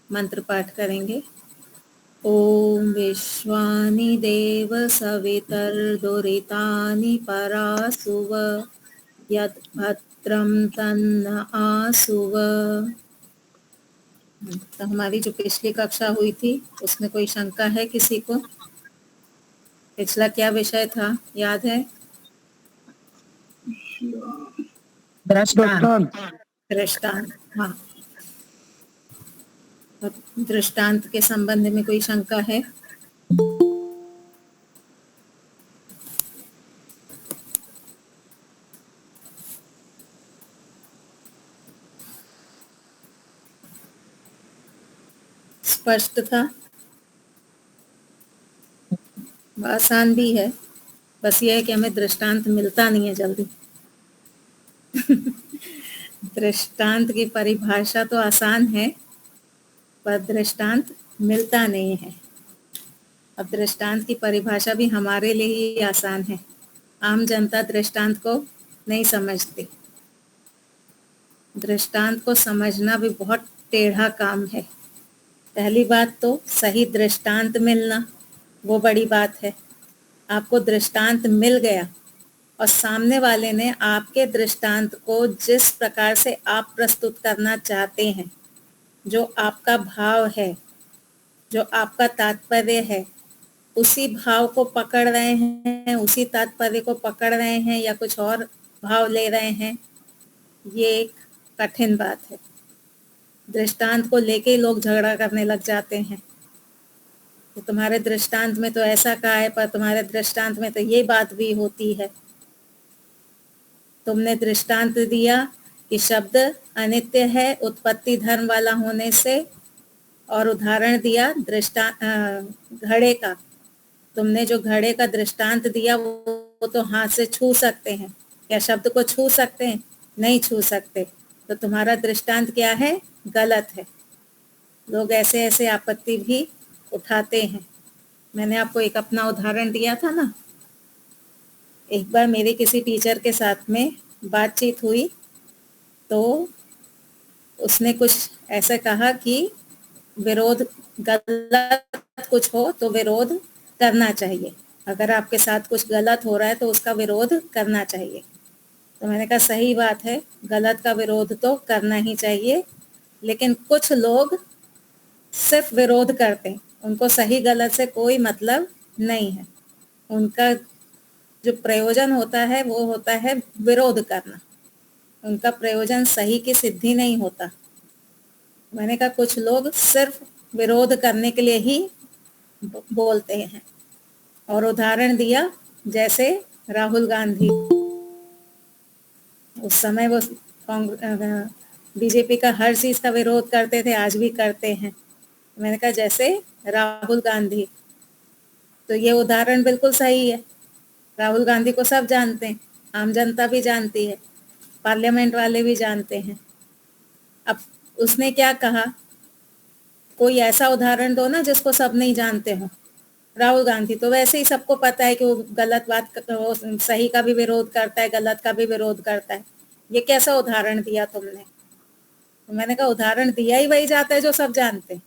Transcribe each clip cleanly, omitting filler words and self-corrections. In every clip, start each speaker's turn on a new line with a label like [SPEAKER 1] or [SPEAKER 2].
[SPEAKER 1] मंत्र पाठ करेंगे। ओम विश्वानि देव सवितर्दुरितानि परासुव यत् भद्रं तन्न आसुव। तो हमारी जो पिछली कक्षा हुई थी उसमें कोई शंका है किसी को? पिछला क्या विषय था, याद है?
[SPEAKER 2] दृष्टांत।
[SPEAKER 1] दृष्टांत। हाँ, तो दृष्टांत के संबंध में कोई शंका है? स्पष्ट था, आसान भी है, बस ये है कि हमें दृष्टांत मिलता नहीं है जल्दी। दृष्टांत की परिभाषा तो आसान है पर दृष्टांत मिलता नहीं है। अब दृष्टांत की परिभाषा भी हमारे लिए ही आसान है, आम जनता दृष्टांत को नहीं समझती। दृष्टांत को समझना भी बहुत टेढ़ा काम है। पहली बात तो सही दृष्टांत मिलना, वो बड़ी बात है। आपको दृष्टांत मिल गया और सामने वाले ने आपके दृष्टांत को जिस प्रकार से आप प्रस्तुत करना चाहते हैं, जो आपका भाव है, जो आपका तात्पर्य है, उसी भाव को पकड़ रहे हैं, उसी तात्पर्य को पकड़ रहे हैं या कुछ और भाव ले रहे हैं, ये एक कठिन बात है। दृष्टांत को लेके ही लोग झगड़ा करने लग जाते हैं। तो तुम्हारे दृष्टांत में तो ऐसा कहा है, पर तुम्हारे दृष्टांत में तो ये बात भी होती है। तुमने दृष्टांत दिया कि शब्द अनित्य है उत्पत्ति धर्म वाला होने से, और उदाहरण दिया घड़े का। तुमने जो घड़े का दृष्टांत दिया वो तो हाथ से छू सकते हैं, क्या शब्द को छू सकते हैं? नहीं छू सकते। तो तुम्हारा दृष्टांत क्या है? गलत है। लोग ऐसे ऐसे आपत्ति भी उठाते हैं। मैंने आपको एक अपना उदाहरण दिया था ना, एक बार मेरी किसी टीचर के साथ में बातचीत हुई तो उसने कुछ ऐसा कहा कि विरोध, गलत कुछ हो तो विरोध करना चाहिए। अगर आपके साथ कुछ गलत हो रहा है तो उसका विरोध करना चाहिए। तो मैंने कहा सही बात है, गलत का विरोध तो करना ही चाहिए, लेकिन कुछ लोग सिर्फ विरोध करते हैं, उनको सही गलत से कोई मतलब नहीं है। उनका जो प्रयोजन होता है वो होता है विरोध करना, उनका प्रयोजन सही की सिद्धि नहीं होता। मैंने कहा कुछ लोग सिर्फ विरोध करने के लिए ही बोलते हैं, और उदाहरण दिया जैसे राहुल गांधी। उस समय वो बीजेपी का हर चीज का विरोध करते थे, आज भी करते हैं। मैंने कहा जैसे राहुल गांधी, तो ये उदाहरण बिल्कुल सही है। राहुल गांधी को सब जानते हैं, आम जनता भी जानती है, पार्लियामेंट वाले भी जानते हैं। अब उसने क्या कहा, कोई ऐसा उदाहरण दो ना जिसको सब नहीं जानते हो। राहुल गांधी तो वैसे ही सबको पता है कि वो गलत बात, वो सही का भी विरोध करता है, गलत का भी विरोध करता है। ये कैसा उदाहरण दिया तुमने? तो मैंने कहा उदाहरण दिया ही वही जाता है जो सब जानते हैं।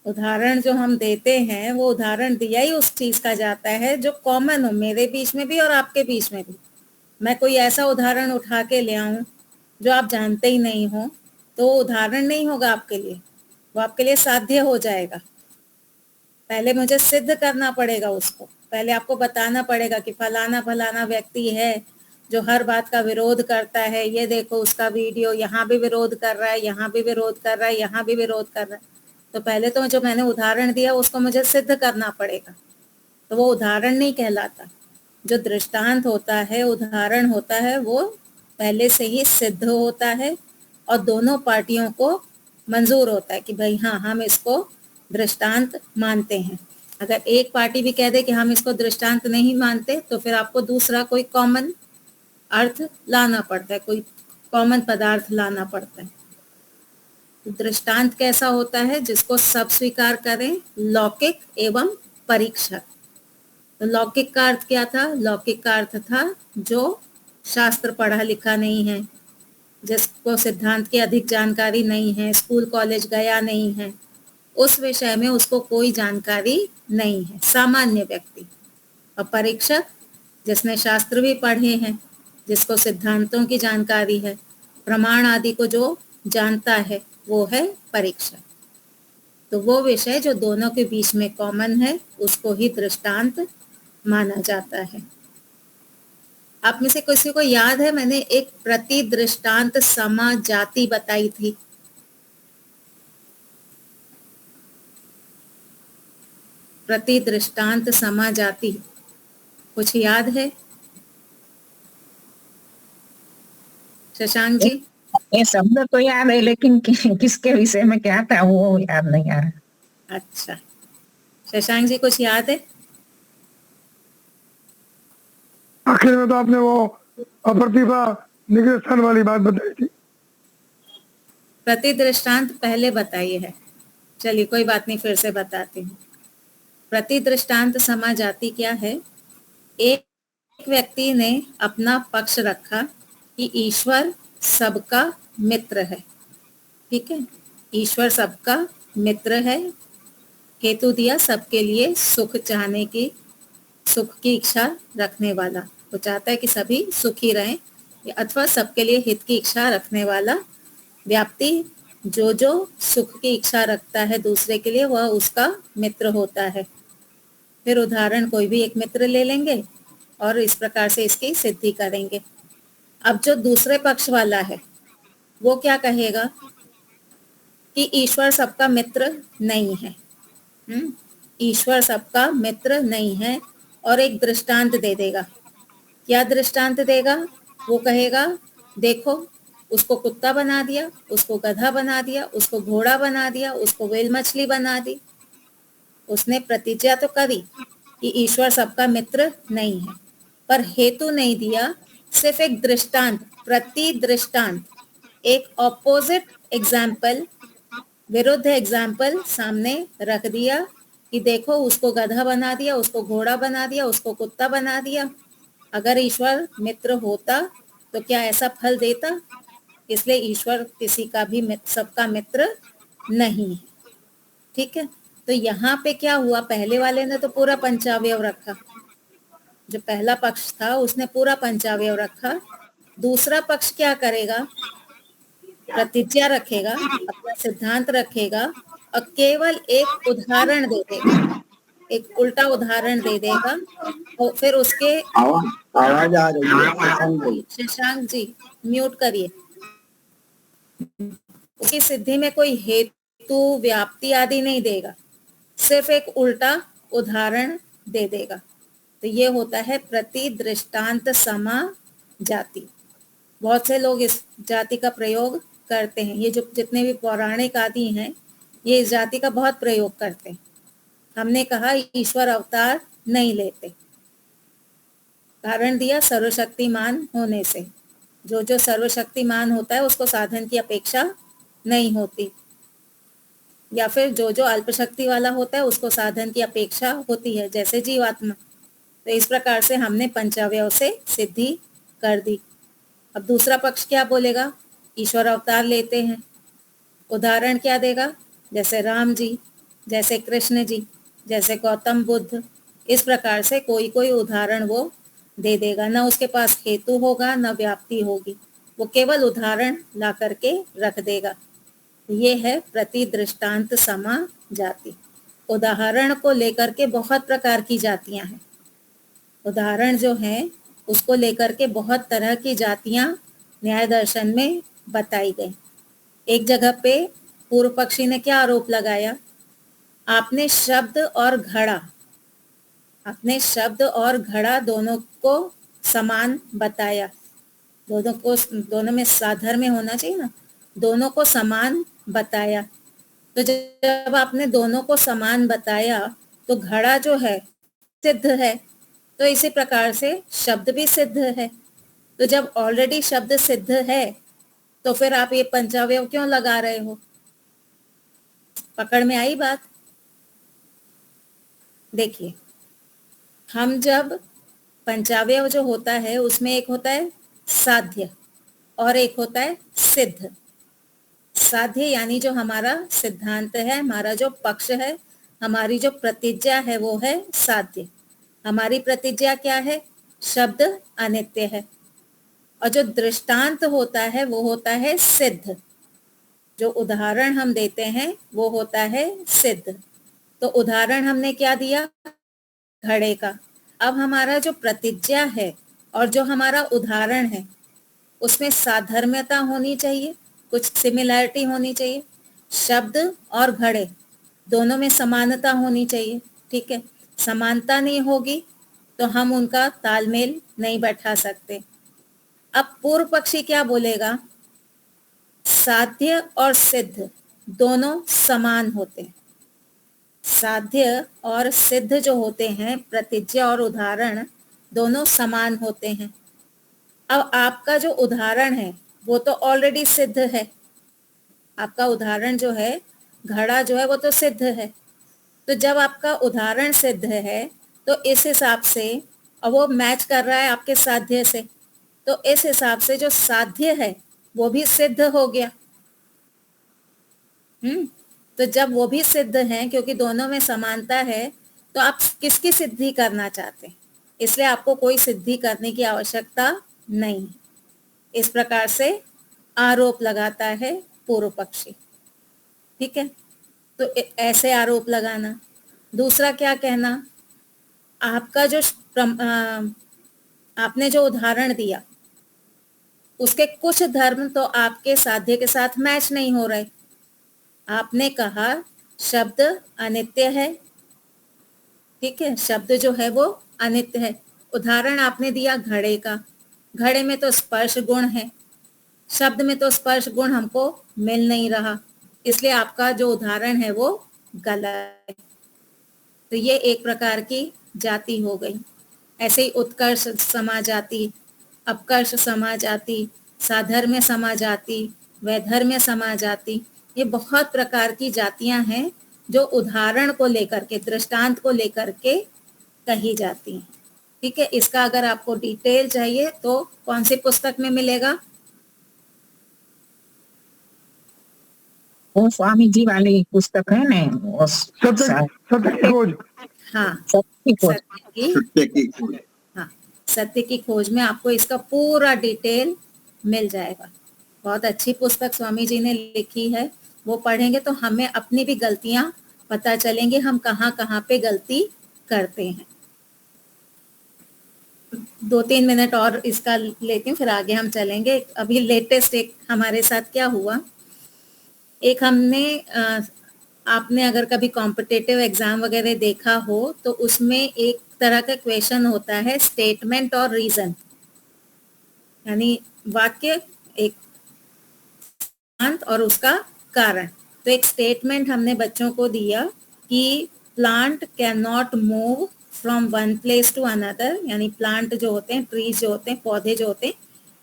[SPEAKER 1] उदाहरण जो हम देते हैं वो उदाहरण दिया ही उस चीज का जाता है जो कॉमन हो, मेरे बीच में भी और आपके बीच में भी। मैं कोई ऐसा उदाहरण उठा के ले आऊं जो आप जानते ही नहीं हो तो उदाहरण नहीं होगा आपके लिए, वो आपके लिए साध्य हो जाएगा। पहले मुझे सिद्ध करना पड़ेगा उसको, पहले आपको बताना पड़ेगा कि फलाना फलाना व्यक्ति है जो हर बात का विरोध करता है, ये देखो उसका वीडियो, यहाँ भी विरोध कर रहा है, यहाँ भी विरोध कर रहा है, यहाँ भी विरोध कर रहा है। तो पहले तो जो मैंने उदाहरण दिया उसको मुझे सिद्ध करना पड़ेगा, तो वो उदाहरण नहीं कहलाता। जो दृष्टांत होता है, उदाहरण होता है, वो पहले से ही सिद्ध होता है और दोनों पार्टियों को मंजूर होता है कि भाई हाँ, हम इसको दृष्टांत मानते हैं। अगर एक पार्टी भी कह दे कि हम इसको दृष्टांत नहीं मानते तो फिर आपको दूसरा कोई कॉमन अर्थ लाना पड़ता है, कोई कॉमन पदार्थ लाना पड़ता है। तो दृष्टांत कैसा होता है? जिसको सब स्वीकार करें, लौकिक एवं परीक्षक। तो लौकिक का अर्थ क्या था? लौकिक का अर्थ था जो शास्त्र पढ़ा लिखा नहीं है, जिसको सिद्धांत की अधिक जानकारी नहीं है, स्कूल कॉलेज गया नहीं है, उस विषय में उसको कोई जानकारी नहीं है, सामान्य व्यक्ति। और परीक्षक जिसने शास्त्र भी पढ़े हैं, जिसको सिद्धांतों की जानकारी है, प्रमाण आदि को जो जानता है, वो है परीक्षक। तो वो विषय जो दोनों के बीच में कॉमन है, उसको ही दृष्टांत माना जाता है। आप में से किसी को याद है, मैंने एक प्रति दृष्टांत समा जाति बताई थी। प्रति दृष्टांत समा जाति, कुछ याद है शशांक जी?
[SPEAKER 2] ये शब्द तो याद है, लेकिन किसके विषय में क्या था वो याद नहीं आ रहा।
[SPEAKER 1] अच्छा, शशांक जी कुछ याद है?
[SPEAKER 3] आखिर में तो आपने वो अप्रतिभा निग्रस्थान वाली बात बताई थी।
[SPEAKER 1] प्रति दृष्टांत पहले बताइए है, चलिए कोई बात नहीं, फिर से बताते हैं। प्रति दृष्टांत समा जाति क्या है? एक व्यक्ति ने अपना पक्ष रखा कि ईश्वर सबका मित्र है, ठीक है, ईश्वर सबका मित्र है। हेतु दिया सबके लिए सुख चाहने की, सुख की इच्छा रखने वाला, वो चाहता है कि सभी सुखी रहें, अथवा सबके लिए हित की इच्छा रखने वाला व्यक्ति जो जो सुख की इच्छा रखता है दूसरे के लिए, वह उसका मित्र होता है। फिर उदाहरण कोई भी एक मित्र ले लेंगे और इस प्रकार से इसकी सिद्धि करेंगे। अब जो दूसरे पक्ष वाला है वो क्या कहेगा कि ईश्वर सबका मित्र नहीं है। ईश्वर सबका मित्र नहीं है, और एक दृष्टांत दे देगा। क्या दृष्टांत देगा? वो कहेगा देखो, उसको कुत्ता बना दिया, उसको गधा बना दिया, उसको घोड़ा बना दिया, उसको व्हेल मछली बना दी। उसने प्रतिज्ञा तो करी कि ईश्वर सबका मित्र नहीं है, पर हेतु नहीं दिया, सिर्फ एक दृष्टांत, प्रति दृष्टांत, एक ऑपोजिट एग्जाम्पल, विरुद्ध एग्जाम्पल सामने रख दिया कि देखो, उसको गधा बना दिया, उसको घोड़ा बना दिया, उसको कुत्ता बना दिया। अगर ईश्वर मित्र होता तो क्या ऐसा फल देता? इसलिए ईश्वर किसी का भी सबका मित्र नहीं है, ठीक है। तो यहाँ पे क्या हुआ, पहले वाले ने तो पूरा पंचावयव रखा, जो पहला पक्ष था उसने पूरा पंचावयव रखा। दूसरा पक्ष क्या करेगा? प्रतिज्ञा रखेगा, अपना सिद्धांत रखेगा, और केवल एक उदाहरण दे देगा, एक उल्टा उदाहरण दे देगा। और फिर उसके
[SPEAKER 4] आवाज आ रही है
[SPEAKER 1] शशांक जी म्यूट करिए। उसकी सिद्धि में कोई हेतु व्याप्ति आदि नहीं देगा, सिर्फ एक उल्टा उदाहरण दे देगा। तो ये होता है प्रति दृष्टांत समा जाति। बहुत से लोग इस जाति का प्रयोग करते हैं, ये जो जितने भी पौराणिक आदि हैं, ये इस जाति का बहुत प्रयोग करते हैं। हमने कहा ईश्वर अवतार नहीं लेते, कारण दिया सर्वशक्तिमान होने से। जो जो सर्वशक्तिमान होता है उसको साधन की अपेक्षा नहीं होती, या फिर जो जो अल्पशक्ति वाला होता है उसको साधन की अपेक्षा होती है, जैसे जीवात्मा। तो इस प्रकार से हमने पंचावयव से सिद्धि कर दी। अब दूसरा पक्ष क्या बोलेगा? ईश्वर अवतार लेते हैं, उदाहरण क्या देगा? जैसे राम जी, जैसे कृष्ण जी, जैसे गौतम बुद्ध, इस प्रकार से कोई कोई उदाहरण वो दे देगा। ना उसके पास हेतु होगा, ना व्याप्ति होगी, वो केवल उदाहरण ला करके रख देगा। ये है प्रति दृष्टांत समा जाति। उदाहरण को लेकर के बहुत प्रकार की जातियां हैं। उदाहरण जो है उसको लेकर के बहुत तरह की जातियां न्याय दर्शन में बताई गई। एक जगह पे पूर्व पक्षी ने क्या आरोप लगाया? आपने शब्द और घड़ा, आपने शब्द और घड़ा दोनों को समान बताया। दोनों में साधर्म्य होना चाहिए ना, दोनों को समान बताया। तो जब आपने दोनों को समान बताया तो घड़ा जो है सिद्ध है, तो इसी प्रकार से शब्द भी सिद्ध है। तो जब ऑलरेडी शब्द सिद्ध है तो फिर आप ये पंचावयव क्यों लगा रहे हो? पकड़ में आई बात? देखिए, हम जब पंचावयव जो होता है उसमें एक होता है साध्य और एक होता है सिद्ध। साध्य यानी जो हमारा सिद्धांत है, हमारा जो पक्ष है, हमारी जो प्रतिज्ञा है वो है साध्य। हमारी प्रतिज्ञा क्या है? शब्द अनित्य है। और जो दृष्टांत होता है वो होता है सिद्ध। जो उदाहरण हम देते हैं वो होता है सिद्ध। तो उदाहरण हमने क्या दिया? घड़े का। अब हमारा जो प्रतिज्ञा है और जो हमारा उदाहरण है उसमें साधर्म्यता होनी चाहिए, कुछ सिमिलैरिटी होनी चाहिए। शब्द और घड़े दोनों में समानता होनी चाहिए, ठीक है। समानता नहीं होगी तो हम उनका तालमेल नहीं बैठा सकते। अब पूर्व पक्षी क्या बोलेगा? साध्य और सिद्ध दोनों समान होते हैं। साध्य और सिद्ध जो होते हैं, प्रतिज्ञा और उदाहरण, दोनों समान होते हैं। अब आपका जो उदाहरण है वो तो ऑलरेडी सिद्ध है। आपका उदाहरण जो है, घड़ा जो है वो तो सिद्ध है। तो जब आपका उदाहरण सिद्ध है तो इस हिसाब से, और वो मैच कर रहा है आपके साध्य से, तो इस हिसाब से जो साध्य है वो भी सिद्ध हो गया। तो जब वो भी सिद्ध है, क्योंकि दोनों में समानता है, तो आप किसकी सिद्धि करना चाहते हैं? इसलिए आपको कोई सिद्धि करने की आवश्यकता नहीं। इस प्रकार से आरोप लगाता है पूर्व पक्षी, ठीक है। तो ऐसे आरोप लगाना। दूसरा क्या कहना? आपका जो आपने जो उदाहरण दिया उसके कुछ धर्म तो आपके साध्य के साथ मैच नहीं हो रहे। आपने कहा शब्द अनित्य है, ठीक है, शब्द जो है वो अनित्य है। उदाहरण आपने दिया घड़े का। घड़े में तो स्पर्श गुण है, शब्द में तो स्पर्श गुण हमको मिल नहीं रहा, इसलिए आपका जो उदाहरण है वो गलत है। तो ये एक प्रकार की जाति हो गई। ऐसे ही उत्कर्ष समाजाति, अपकर्ष समाजाति, साधर्म्य समाजाति, वैधर्म्य समाजाति, ये बहुत प्रकार की जातियां हैं जो उदाहरण को लेकर के, दृष्टांत को लेकर के कही जाती हैं, ठीक है। इसका अगर आपको डिटेल चाहिए तो कौन सी पुस्तक में मिलेगा?
[SPEAKER 2] वो स्वामी जी वाली पुस्तक है ना, वो
[SPEAKER 3] सत्य की खोज।
[SPEAKER 1] हाँ,
[SPEAKER 2] सत्य की खोज।
[SPEAKER 4] सत्य की खोज।
[SPEAKER 1] हाँ, सत्य की खोज में आपको इसका पूरा डिटेल मिल जाएगा। बहुत अच्छी पुस्तक स्वामी जी ने लिखी है। वो पढ़ेंगे तो हमें अपनी भी गलतियां पता चलेंगी, हम कहाँ कहाँ पे गलती करते हैं। 2-3 मिनट और इसका लेती हूँ, फिर आगे हम चलेंगे। अभी लेटेस्ट एक हमारे साथ क्या हुआ, एक हमने आपने अगर कभी कॉम्पिटिटिव एग्जाम वगैरह देखा हो तो उसमें एक तरह का क्वेश्चन होता है स्टेटमेंट और रीजन, यानी वाक्य, एक सिद्धांत और उसका कारण। तो एक स्टेटमेंट हमने बच्चों को दिया कि plant can not move from one place to another, यानी प्लांट जो होते हैं, ट्रीज जो होते हैं, पौधे जो होते हैं,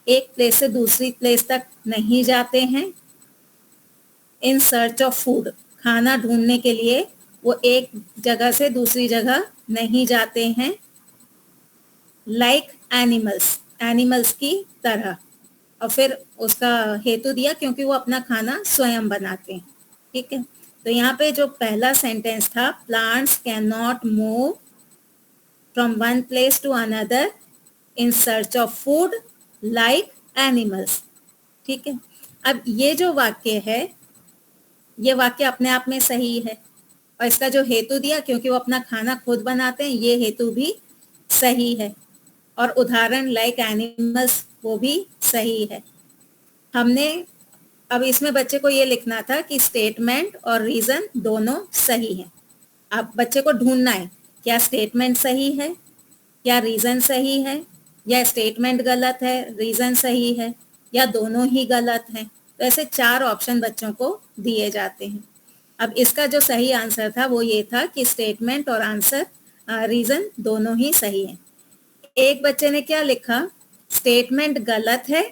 [SPEAKER 1] एक प्लेस से दूसरी प्लेस तक नहीं जाते हैं। इन सर्च ऑफ फूड, खाना ढूंढने के लिए वो एक जगह से दूसरी जगह नहीं जाते हैं। लाइक एनिमल्स, एनिमल्स की तरह। और फिर उसका हेतु दिया क्योंकि वो अपना खाना स्वयं बनाते हैं, ठीक है। तो यहाँ पे जो पहला सेंटेंस था, plants can not move from one place to another in search of food like animals, ठीक है। अब ये जो वाक्य है, ये वाक्य अपने आप में सही है, और इसका जो हेतु दिया क्योंकि वो अपना खाना खुद बनाते हैं, ये हेतु भी सही है। और उदाहरण लाइक एनिमल्स वो भी सही है। हमने अब इसमें बच्चे को ये लिखना था कि स्टेटमेंट और रीजन दोनों सही है। अब बच्चे को ढूंढना है क्या स्टेटमेंट सही है, क्या रीजन सही है, या स्टेटमेंट गलत है, रीजन सही है, या दोनों ही गलत हैं। तो ऐसे 4 ऑप्शन बच्चों को दिए जाते हैं। अब इसका जो सही आंसर था वो ये था कि स्टेटमेंट और आंसर रीजन दोनों ही सही है। एक बच्चे ने क्या लिखा, स्टेटमेंट गलत है,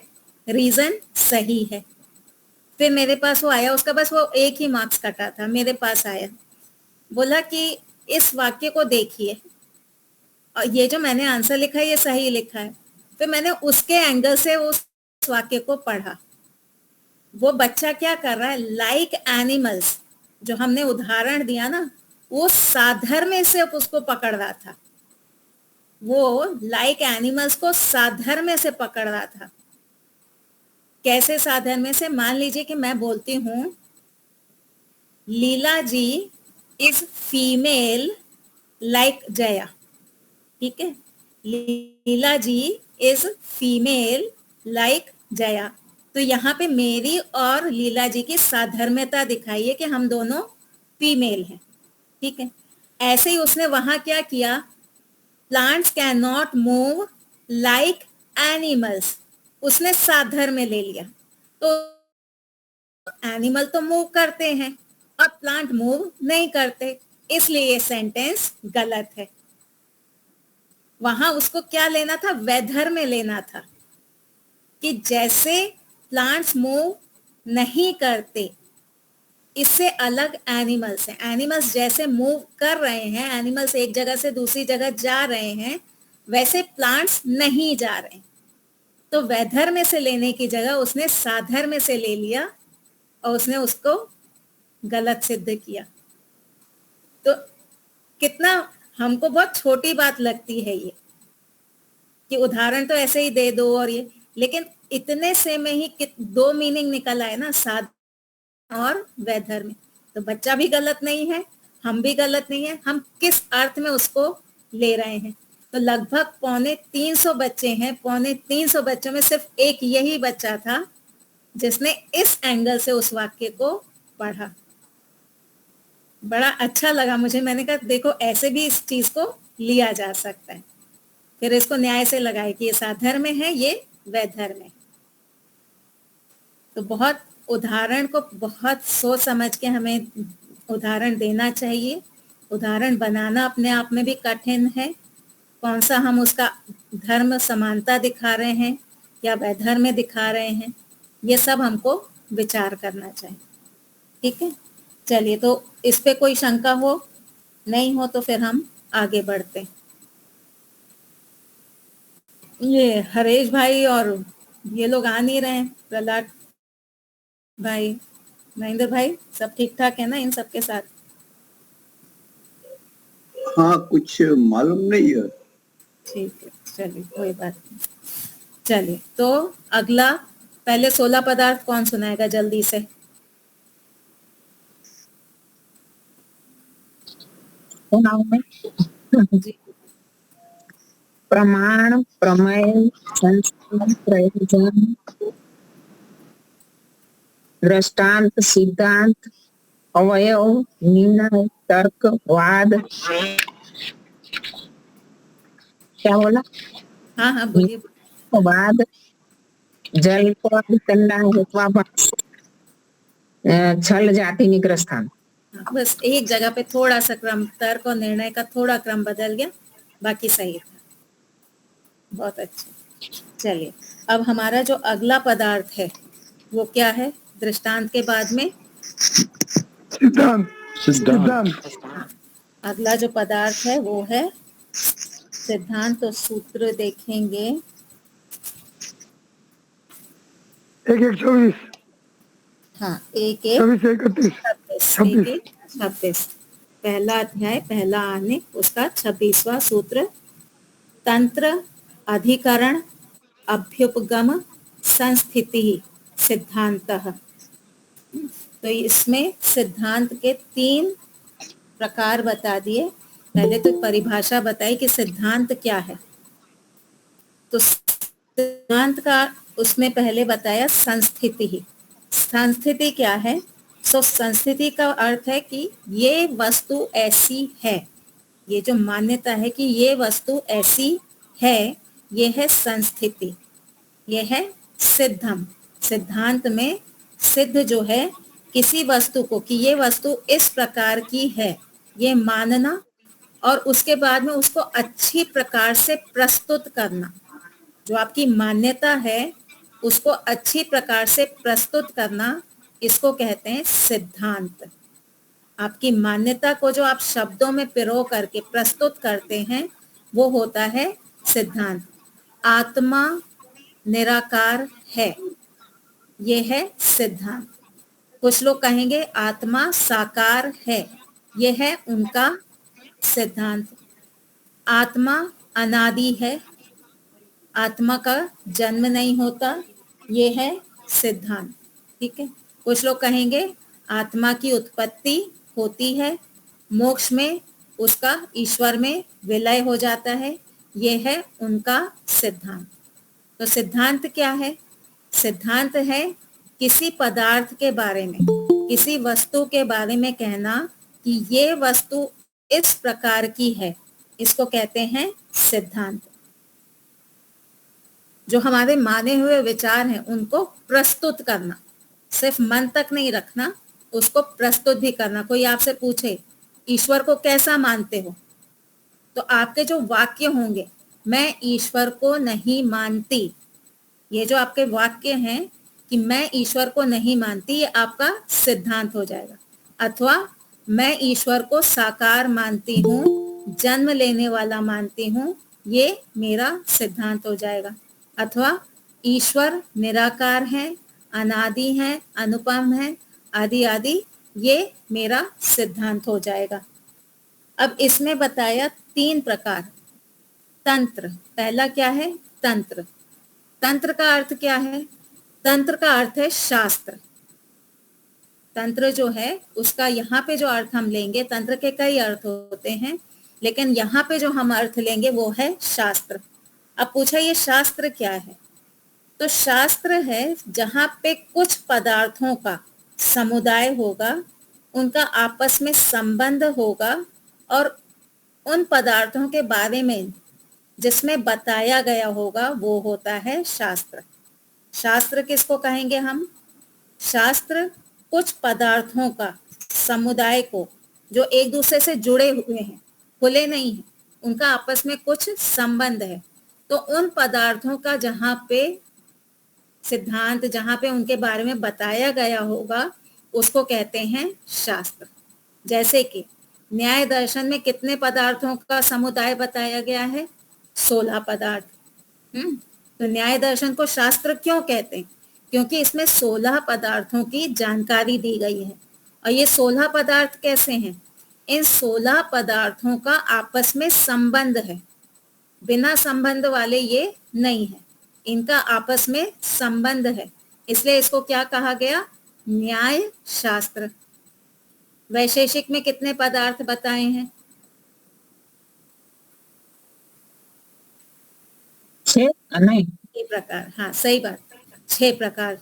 [SPEAKER 1] रीजन सही है। फिर मेरे पास वो आया, उसका बस वो एक ही मार्क्स कटा था, मेरे पास आया, बोला कि इस वाक्य को देखिए, और ये जो मैंने आंसर लिखा है ये सही लिखा है। फिर मैंने उसके एंगल से उस वाक्य को पढ़ा, वो बच्चा क्या कर रहा है, लाइक एनिमल्स, जो हमने उदाहरण दिया ना, वो साधर्म्य से उसको पकड़ रहा था, वो लाइक एनिमल्स को साधर्म्य से पकड़ रहा था। कैसे साधर्म्य से? मान लीजिए कि मैं बोलती हूं लीला जी इज फीमेल लाइक जया, ठीक है, लीला जी इज फीमेल लाइक जया, तो यहाँ पे मेरी और लीला जी की साधर्म्यता दिखाई है कि हम दोनों फीमेल हैं, ठीक है। ऐसे ही उसने वहां क्या किया, plants can not move like animals, उसने साधर्म्य ले लिया, तो एनिमल तो मूव करते हैं और प्लांट मूव नहीं करते, इसलिए ये सेंटेंस गलत है। वहां उसको क्या लेना था, वैधर्म्य लेना था, कि जैसे प्लांट्स मूव नहीं करते, इससे अलग एनिमल्स हैं, एनिमल्स जैसे मूव कर रहे हैं, एनिमल्स एक जगह से दूसरी जगह जा रहे हैं, वैसे प्लांट्स नहीं जा रहे। तो वैधर्म्य से लेने की जगह उसने साधर्म्य से ले लिया और उसने उसको गलत सिद्ध किया। तो कितना हमको बहुत छोटी बात लगती है ये, कि उदाहरण तो ऐसे ही दे दो और ये, लेकिन इतने से में ही दो मीनिंग निकल आए ना, साध और वैधर्म्य। तो बच्चा भी गलत नहीं है, हम भी गलत नहीं है, हम किस अर्थ में उसको ले रहे हैं। तो लगभग 350 बच्चे हैं, 350 बच्चों में सिर्फ एक यही बच्चा था जिसने इस एंगल से उस वाक्य को पढ़ा। बड़ा अच्छा लगा मुझे, मैंने कहा देखो ऐसे भी इस चीज को लिया जा सकता है। फिर इसको न्याय से लगाए कि ये साधर्म्य है, ये वैधर्म्य है। तो बहुत उदाहरण को बहुत सोच समझ के हमें उदाहरण देना चाहिए। उदाहरण बनाना अपने आप में भी कठिन है, कौन सा हम उसका धर्म समानता दिखा रहे हैं या वैधर्म्य दिखा रहे हैं, ये सब हमको विचार करना चाहिए, ठीक है। चलिए, तो इस पे कोई शंका हो, नहीं हो तो फिर हम आगे बढ़ते हैं। ये हरेश भाई और ये लोग आ नहीं रहे हैं, प्रहलाद भाई, महेंद्र भाई, सब ठीक ठाक है ना इन सबके साथ?
[SPEAKER 4] हाँ, कुछ मालूम नहीं है।
[SPEAKER 1] ठीक है, चलिए कोई बात नहीं। चलिए, तो अगला पहले 16 पदार्थ कौन सुनाएगा जल्दी से?
[SPEAKER 2] सुनाऊं मैं?
[SPEAKER 1] जी,
[SPEAKER 2] प्रमाण, प्रमेय, संस्था, प्रयोजन, दृष्टांत, सिद्धांत, अवयव, निर्णय, तर्क, वाद। क्या बोला?
[SPEAKER 1] हाँ हाँ बोलिए।
[SPEAKER 2] वाद, जल पर कंडा हेत्वाभास, छल जाति निग्रस्थान।
[SPEAKER 1] हाँ, बस एक जगह पे थोड़ा सा क्रम, तर्क और निर्णय का थोड़ा क्रम बदल गया, बाकी सही था। बहुत अच्छा। चलिए, अब हमारा जो अगला पदार्थ है वो क्या है? दृष्टांत के बाद में
[SPEAKER 3] सिद्धांत। सिद्धांत।
[SPEAKER 1] हाँ, अगला जो पदार्थ है वो है सिद्धांत। तो सूत्र देखेंगे
[SPEAKER 3] 1-1-24।
[SPEAKER 1] हाँ, 1-1
[SPEAKER 3] 26-31।
[SPEAKER 1] 26। पहला अध्याय, पहला आने, उसका 26वां सूत्र। तंत्र, अधिकरण, अभ्युपगम, संस्थिति, सिद्धांतः। तो इसमें सिद्धांत के 3 प्रकार बता दिए। पहले तो परिभाषा बताई कि सिद्धांत क्या है। तो सिद्धांत का उसमें पहले बताया संस्थिति। संस्थिति क्या है? सो संस्थिति का अर्थ है कि ये वस्तु ऐसी है, ये जो मान्यता है कि ये वस्तु ऐसी है, ये है संस्थिति, ये है सिद्धम। सिद्धांत में सिद्ध जो है किसी वस्तु को कि ये वस्तु इस प्रकार की है, ये मानना और उसके बाद में उसको अच्छी प्रकार से प्रस्तुत करना। जो आपकी मान्यता है उसको अच्छी प्रकार से प्रस्तुत करना, इसको कहते हैं सिद्धांत। आपकी मान्यता को जो आप शब्दों में पिरो करके प्रस्तुत करते हैं वो होता है सिद्धांत। आत्मा निराकार है, ये है सिद्धांत। कुछ लोग कहेंगे आत्मा साकार है, ये है उनका सिद्धांत। आत्मा अनादि है, आत्मा का जन्म नहीं होता, ये है सिद्धांत। ठीक है। कुछ लोग कहेंगे आत्मा की उत्पत्ति होती है, मोक्ष में उसका ईश्वर में विलय हो जाता है, ये है उनका सिद्धांत। तो सिद्धांत क्या है? सिद्धांत है किसी पदार्थ के बारे में, किसी वस्तु के बारे में कहना कि ये वस्तु इस प्रकार की है, इसको कहते हैं सिद्धांत। जो हमारे माने हुए विचार हैं उनको प्रस्तुत करना, सिर्फ मन तक नहीं रखना, उसको प्रस्तुत भी करना। कोई आपसे पूछे ईश्वर को कैसा मानते हो, तो आपके जो वाक्य होंगे, मैं ईश्वर को नहीं मानती, ये जो आपके वाक्य हैं कि मैं ईश्वर को नहीं मानती, ये आपका सिद्धांत हो जाएगा। अथवा मैं ईश्वर को साकार मानती हूँ, जन्म लेने वाला मानती हूँ, ये मेरा सिद्धांत हो जाएगा। अथवा ईश्वर निराकार है, अनादि है, अनुपम है, आदि आदि, ये मेरा सिद्धांत हो जाएगा। अब इसमें बताया 3 प्रकार। तंत्र, पहला क्या है? तंत्र। तंत्र का अर्थ क्या है? तंत्र का अर्थ है शास्त्र। तंत्र जो है उसका यहाँ पे जो अर्थ हम लेंगे, तंत्र के कई अर्थ होते हैं, लेकिन यहाँ पे जो हम अर्थ लेंगे वो है शास्त्र। अब पूछा ये शास्त्र क्या है? तो शास्त्र है जहाँ पे कुछ पदार्थों का समुदाय होगा, उनका आपस में संबंध होगा, और उन पदार्थों के बारे में जिसमें बताया गया होगा वो होता है शास्त्र। शास्त्र किसको कहेंगे हम? शास्त्र कुछ पदार्थों का समुदाय को, जो एक दूसरे से जुड़े हुए हैं, खुले नहीं हैं, उनका आपस में कुछ संबंध है, तो उन पदार्थों का जहाँ पे सिद्धांत, जहाँ पे उनके बारे में बताया गया होगा, उसको कहते हैं शास्त्र। जैसे कि न्याय दर्शन में कितने पदार्थों का समुदाय बताया गया है? 16 पदार्थ। तो न्याय दर्शन को शास्त्र क्यों कहते हैं? क्योंकि इसमें 16 पदार्थों की जानकारी दी गई है। और ये 16 पदार्थ कैसे हैं? इन 16 पदार्थों का आपस में संबंध है, बिना संबंध वाले ये नहीं है, इनका आपस में संबंध है, इसलिए इसको क्या कहा गया? न्याय शास्त्र। वैशेषिक में कितने पदार्थ बताए हैं?
[SPEAKER 2] 6 नहीं?
[SPEAKER 1] 6 प्रकार। हाँ, सही बात, 6 प्रकार।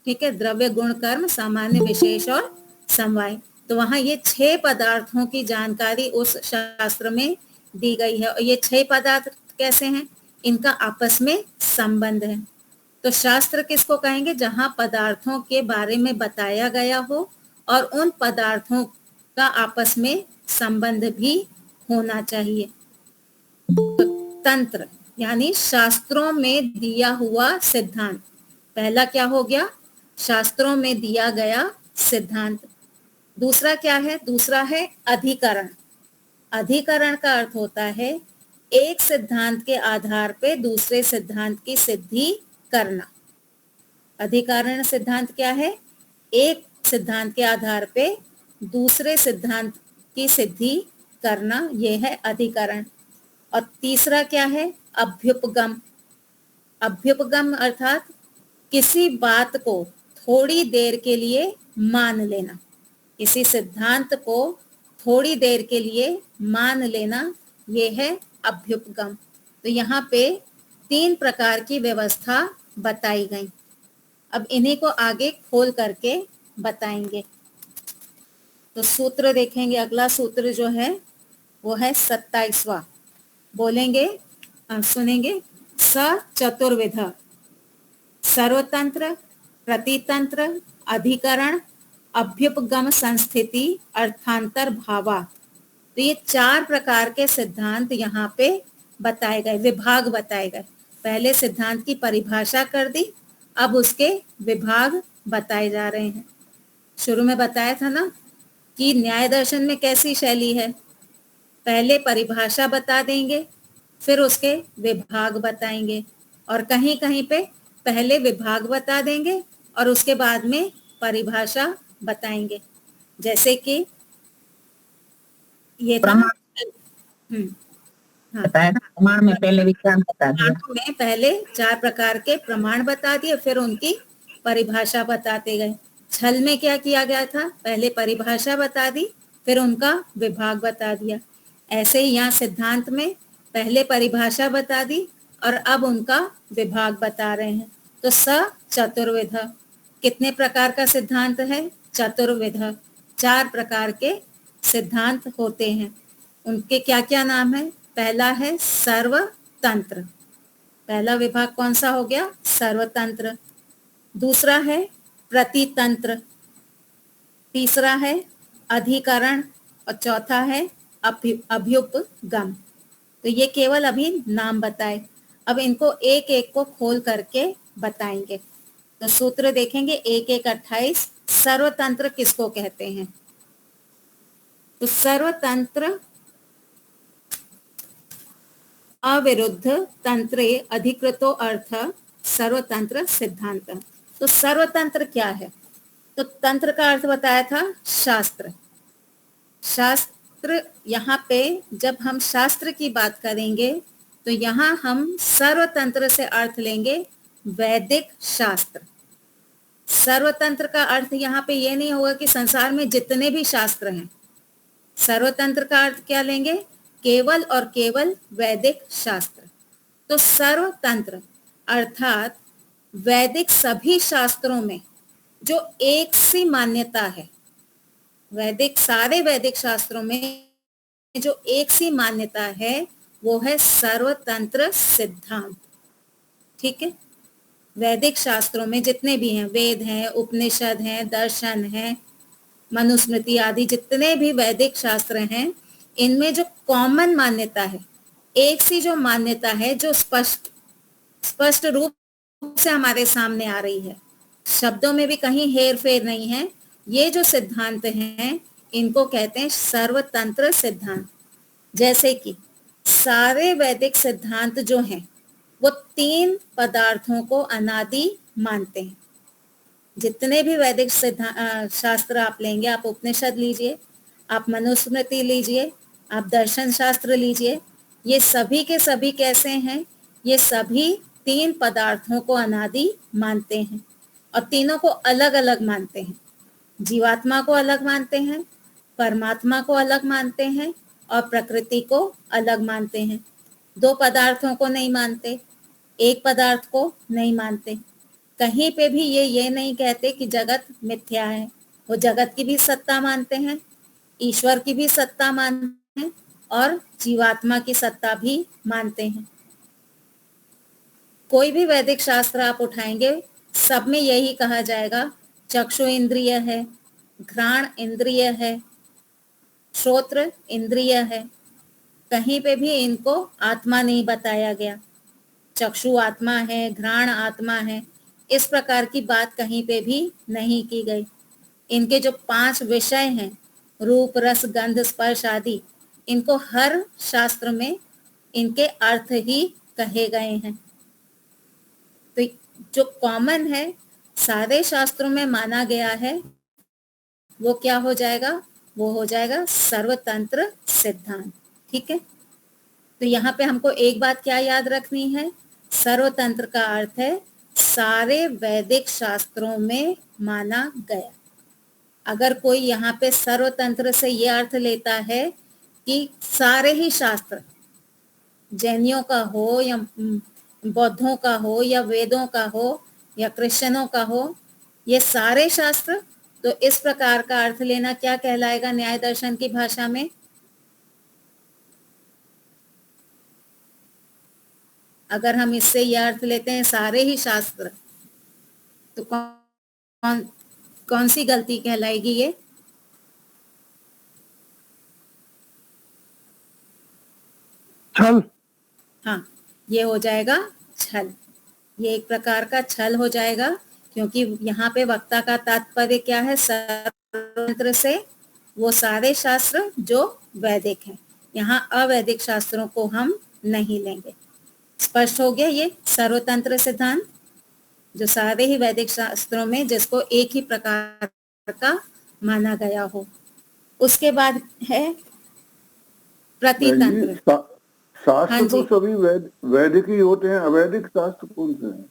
[SPEAKER 1] ठीक है, द्रव्य, गुण, कर्म, सामान्य, विशेष और समवाय। तो वहां ये 6 पदार्थों की जानकारी उस शास्त्र में दी गई है। और ये 6 पदार्थ कैसे हैं? इनका आपस में संबंध है। तो शास्त्र किसको कहेंगे? जहां पदार्थों के बारे में बताया गया हो और उन पदार्थों का आपस में संबंध भी होना चाहिए। तो तंत्र यानी शास्त्रों में दिया हुआ सिद्धांत। पहला क्या हो गया? शास्त्रों में दिया गया सिद्धांत। दूसरा क्या है? दूसरा है अधिकरण। अधिकरण का अर्थ होता है एक सिद्धांत के आधार पे दूसरे सिद्धांत की सिद्धि करना। अधिकरण सिद्धांत क्या है? एक सिद्धांत के आधार पे दूसरे सिद्धांत की सिद्धि करना, यह है अधिकरण। और तीसरा क्या है? अभ्युपगम। अभ्युपगम अर्थात किसी बात को थोड़ी देर के लिए मान लेना, किसी सिद्धांत को थोड़ी देर के लिए मान लेना, यह है अभ्युपगम। तो यहाँ पे 3 प्रकार की व्यवस्था बताई गई। अब इन्हीं को आगे खोल करके बताएंगे। तो सूत्र देखेंगे, अगला सूत्र जो है वो है 27वां। बोलेंगे, सुनेंगे। स चतुर्विध, सर्वतंत्र, प्रतितंत्र, अधिकरण, अभ्युपगम संस्थिति, अर्थांतर भावा। तो ये 4 प्रकार के सिद्धांत यहाँ पे बताए गए, विभाग बताए गए। पहले सिद्धांत की परिभाषा कर दी, अब उसके विभाग बताए जा रहे हैं। शुरू में बताया था ना कि न्याय दर्शन में कैसी शैली है, पहले परिभाषा बता देंगे, फिर उसके विभाग बताएंगे, और कहीं कहीं पे पहले विभाग बता देंगे और उसके बाद में परिभाषा बताएंगे। जैसे कि ये था हाँ,
[SPEAKER 2] बताया ना, प्रमाण में पहले विज्ञान बता दिया।
[SPEAKER 1] प्रमाणों में पहले 4 प्रकार के प्रमाण बता दिए, फिर उनकी परिभाषा बताते गए। छल में क्या किया गया था, पहले परिभाषा बता दी, फिर उनका विभाग बता दिया। ऐसे ही यहाँ सिद्धांत में पहले परिभाषा बता दी और अब उनका विभाग बता रहे हैं। तो स चतुर्विध, कितने प्रकार का सिद्धांत है, चतुर्विध, 4 प्रकार के सिद्धांत होते हैं। उनके क्या क्या नाम है, पहला है सर्वतंत्र, पहला विभाग कौन सा हो गया, सर्वतंत्र। दूसरा है प्रतितंत्र, तीसरा है अधिकरण और चौथा है अभ्युपगम। तो ये केवल अभी नाम बताए, अब इनको एक एक को खोल करके बताएंगे। तो सूत्र देखेंगे 1-1-28। सर्वतंत्र किसको कहते हैं, तो सर्वतंत्र अविरुद्ध तंत्रे अधिकृतो अर्थ सर्वतंत्र सिद्धांत। तो सर्वतंत्र क्या है, तो तंत्र का अर्थ बताया था शास्त्र। शास्त्र, यहाँ पे जब हम शास्त्र की बात करेंगे तो यहाँ हम सर्वतंत्र से अर्थ लेंगे वैदिक शास्त्र। सर्वतंत्र का अर्थ यहाँ पे ये नहीं होगा कि संसार में जितने भी शास्त्र हैं। सर्वतंत्र का अर्थ क्या लेंगे, केवल और केवल वैदिक शास्त्र। तो सर्वतंत्र अर्थात वैदिक सभी शास्त्रों में जो एक सी मान्यता है, वैदिक सारे वैदिक शास्त्रों में जो एक सी मान्यता है वो है सर्वतंत्र सिद्धांत। ठीक है, वैदिक शास्त्रों में जितने भी हैं, वेद हैं, उपनिषद हैं, दर्शन हैं, मनुस्मृति आदि जितने भी वैदिक शास्त्र हैं, इनमें जो कॉमन मान्यता है, एक सी जो मान्यता है, जो स्पष्ट रूप से हमारे सामने आ रही है, शब्दों में भी कहीं हेर फेर नहीं है, ये जो सिद्धांत हैं इनको कहते हैं सर्वतंत्र सिद्धांत। जैसे कि सारे वैदिक सिद्धांत जो हैं वो 3 पदार्थों को अनादि मानते हैं। जितने भी वैदिक शास्त्र आप लेंगे, आप उपनिषद लीजिए, आप मनुस्मृति लीजिए, आप दर्शन शास्त्र लीजिए, ये सभी के सभी कैसे हैं, ये सभी 3 पदार्थों को अनादि मानते हैं और तीनों को अलग अलग मानते हैं। जीवात्मा को अलग मानते हैं, परमात्मा को अलग मानते हैं और प्रकृति को अलग मानते हैं। 2 पदार्थों को नहीं मानते, एक पदार्थ को नहीं मानते। कहीं पे भी ये नहीं कहते कि जगत मिथ्या है, वो जगत की भी सत्ता मानते हैं, ईश्वर की भी सत्ता मानते हैं और जीवात्मा की सत्ता भी मानते हैं। कोई भी वैदिक शास्त्र आप उठाएंगे, सब में यही कहा जाएगा, चक्षु इंद्रिय है, घ्राण इंद्रिय है, श्रोत्र इंद्रिय है। कहीं पे भी इनको आत्मा नहीं बताया गया, चक्षु आत्मा है, घ्राण आत्मा है, इस प्रकार की बात कहीं पे भी नहीं की गई। इनके जो 5 विषय हैं, रूप रस गंध स्पर्श आदि, इनको हर शास्त्र में इनके अर्थ ही कहे गए हैं। तो जो कॉमन है, सारे शास्त्रों में माना गया है, वो क्या हो जाएगा, वो हो जाएगा सर्वतंत्र सिद्धांत। ठीक है, तो यहाँ पे हमको एक बात क्या याद रखनी है, सर्वतंत्र का अर्थ है सारे वैदिक शास्त्रों में माना गया। अगर कोई यहाँ पे सर्वतंत्र से ये अर्थ लेता है कि सारे ही शास्त्र, जैनियों का हो या बौद्धों का हो या वेदों का हो या क्रिश्चियनों का हो, ये सारे शास्त्र, तो इस प्रकार का अर्थ लेना क्या कहलाएगा न्याय दर्शन की भाषा में, अगर हम इससे यह अर्थ लेते हैं सारे ही शास्त्र, तो कौन सी गलती कहलाएगी ये,
[SPEAKER 3] छल।
[SPEAKER 1] हाँ, ये हो जाएगा छल। ये एक प्रकार का छल हो जाएगा, क्योंकि यहाँ पे वक्ता का तात्पर्य क्या है, सर्वतंत्र से वो सारे शास्त्र जो वैदिक हैं, यहाँ अवैदिक शास्त्रों को हम नहीं लेंगे। स्पष्ट हो गया ये सर्वतंत्र सिद्धांत। जो सारे ही वैदिक शास्त्रों में जिसको एक ही प्रकार का माना गया हो। उसके बाद है
[SPEAKER 5] बहन जी,
[SPEAKER 1] प्रतितंत्र।
[SPEAKER 5] शास्त्र
[SPEAKER 1] हाँ
[SPEAKER 5] तो
[SPEAKER 1] जी,
[SPEAKER 5] सभी वैदिक ही होते हैं, अवैदिक शास्त्र कौन से हैं?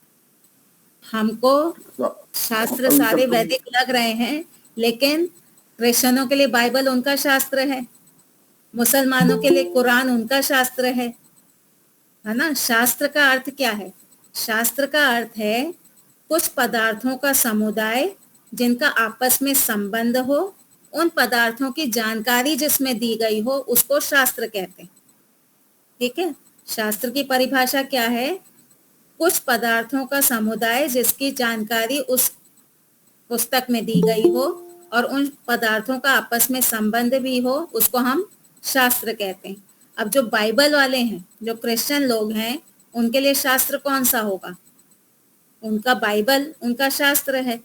[SPEAKER 1] हमको शास्त्र
[SPEAKER 5] अभी
[SPEAKER 1] सारे
[SPEAKER 5] तक तो
[SPEAKER 1] वैदिक लग रहे हैं, लेकिन क्रिश्चियनों के लिए बाइबल उनका शास्त्र है, मुसलमानों के लिए कुरान उनका शास्त्र है ना। शास्त्र का अर्थ क्या है? शास्त्र का अर्थ है कुछ पदार्थों का समुदाय जिनका आपस में संबंध हो, उन पदार्थों की जानकारी जिसमें दी गई हो, उसको शास्त्र कहते हैं। ठीक है, शास्त्र की परिभाषा क्या है? कुछ पदार्थों का समुदाय जिसकी जानकारी उस पुस्तक में दी गई हो और उन पदार्थों का आपस में संबंध भी हो, उसको हम शास्त्र कहते हैं। अब जो बाइबल वाले हैं, जो क्रिश्चियन लोग हैं, उनके लिए शास्त्र कौन सा होगा? उनका बाइबल उनका शास्त्र है,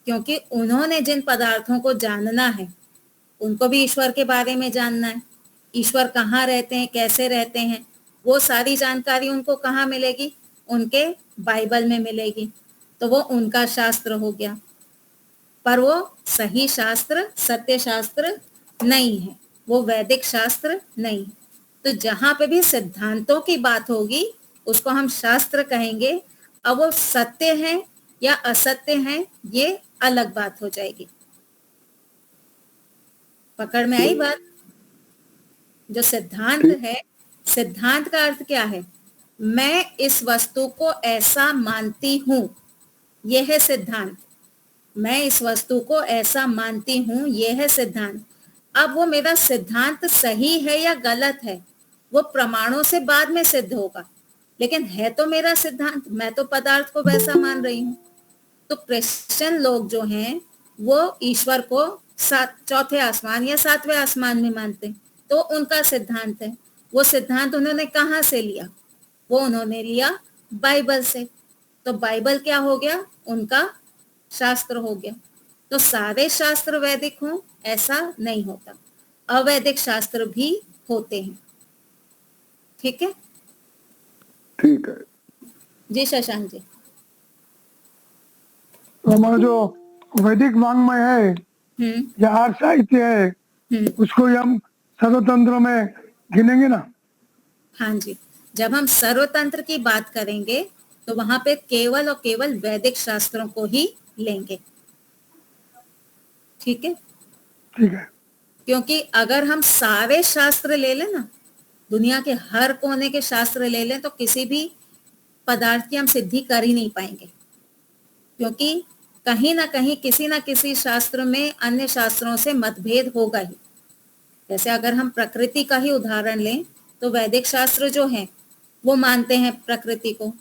[SPEAKER 1] क्योंकि उन्होंने जिन पदार्थों को जानना है, उनको भी ईश्वर के बारे में जानना है। ईश्वर कहाँ रहते हैं, कैसे रहते हैं, वो सारी जानकारी उनको कहाँ मिलेगी? उनके बाइबल में मिलेगी। तो वो उनका शास्त्र हो गया, पर वो सही शास्त्र, सत्य शास्त्र नहीं है, वो वैदिक शास्त्र नहीं। तो जहां पे भी सिद्धांतों की बात होगी, उसको हम शास्त्र कहेंगे। अब वो सत्य है या असत्य है, ये अलग बात हो जाएगी। पकड़ में आई बात? जो सिद्धांत है, सिद्धांत का अर्थ क्या है? मैं इस वस्तु को ऐसा मानती हूं, यह है सिद्धांत। मैं इस वस्तु को ऐसा मानती हूं, यह है सिद्धांत। अब वो मेरा सिद्धांत सही है या गलत है, वो प्रमाणों से बाद में सिद्ध होगा, लेकिन है तो मेरा सिद्धांत, मैं तो पदार्थ को वैसा मान रही हूँ। तो क्रिश्चियन लोग जो हैं, वो ईश्वर को चौथे आसमान या सातवें आसमान में मानते हैं, तो उनका सिद्धांत है। वो सिद्धांत उन्होंने कहाँ से लिया? वो उन्होंने लिया बाइबल से। तो बाइबल क्या हो गया? उनका शास्त्र हो गया। तो सारे शास्त्र वैदिक हों ऐसा नहीं होता, अवैदिक शास्त्र भी होते हैं। ठीक है
[SPEAKER 5] ठीक है
[SPEAKER 1] जी शशांक जी।
[SPEAKER 3] तो हमारा जो वैदिक वांग्मय है या आर्य साहित्य है, उसको ही हम सर्वतंत्र में गिनेंगे ना?
[SPEAKER 1] हाँ जी, जब हम सर्वतंत्र की बात करेंगे तो वहां पे केवल और केवल वैदिक शास्त्रों को ही लेंगे। ठीक है,
[SPEAKER 3] ठीक है।
[SPEAKER 1] क्योंकि अगर हम सारे शास्त्र ले लें ना, दुनिया के हर कोने के शास्त्र ले लें, तो किसी भी पदार्थ की हम सिद्धि कर ही नहीं पाएंगे, क्योंकि कहीं ना कहीं किसी ना किसी शास्त्र में अन्य शास्त्रों से मतभेद होगा ही। जैसे अगर हम प्रकृति का ही उदाहरण लें, तो वैदिक शास्त्र जो है वो मानते हैं प्रकृति को,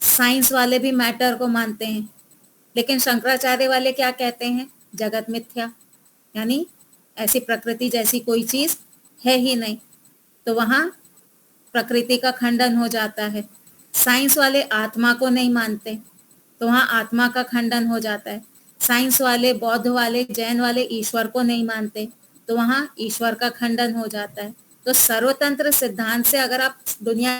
[SPEAKER 1] साइंस वाले भी मैटर को मानते हैं, लेकिन शंकराचार्य वाले क्या कहते हैं? जगत मिथ्या, यानी ऐसी प्रकृति जैसी कोई चीज है ही नहीं। तो वहां प्रकृति का खंडन हो जाता है। साइंस वाले आत्मा को नहीं मानते, तो वहां आत्मा का खंडन हो जाता है। साइंस वाले, बौद्ध वाले, जैन वाले ईश्वर को नहीं मानते, तो वहां ईश्वर का खंडन हो जाता है। तो सर्वतंत्र सिद्धांत से अगर आप दुनिया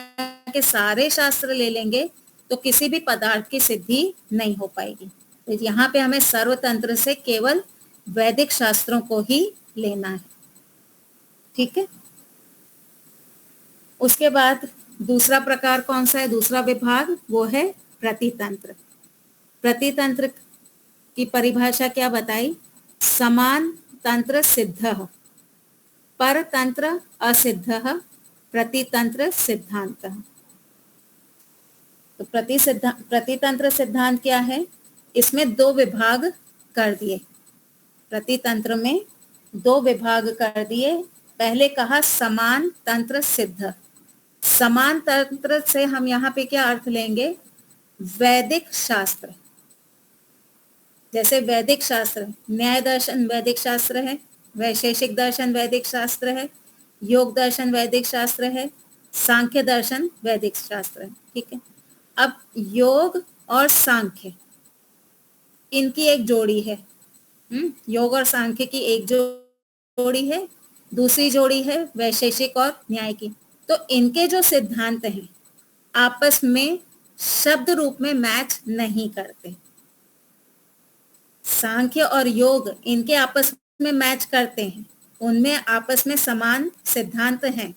[SPEAKER 1] के सारे शास्त्र ले लेंगे, तो किसी भी पदार्थ की सिद्धि नहीं हो पाएगी। तो यहाँ पे हमें सर्वतंत्र से केवल वैदिक शास्त्रों को ही लेना है। ठीक है, उसके बाद दूसरा प्रकार कौन सा है? दूसरा विभाग वो है प्रतितंत्र। प्रतितंत्र की परिभाषा क्या बताई? समान तंत्र सिद्धः, परतंत्र असिद्धः, प्रतितंत्र सिद्धांतः। तो प्रतितंत्र सिद्धांत क्या है? इसमें दो विभाग कर दिए, प्रतितंत्र में दो विभाग कर दिए। पहले कहा समान तंत्र सिद्ध। समान तंत्र से हम यहाँ पे क्या अर्थ लेंगे? वैदिक शास्त्र। जैसे वैदिक शास्त्र, न्याय दर्शन वैदिक शास्त्र है, वैशेषिक दर्शन वैदिक शास्त्र है, योग दर्शन वैदिक शास्त्र है, सांख्य दर्शन वैदिक शास्त्र है। ठीक है, अब योग और सांख्य, इनकी एक जोड़ी है। योग और सांख्य की एक जोड़ी है, दूसरी जोड़ी है वैशेषिक और न्याय की। तो इनके जो सिद्धांत हैं आपस में शब्द रूप में मैच नहीं करते। सांख्य और योग इनके आपस में मैच करते हैं, उनमें आपस में समान सिद्धांत हैं।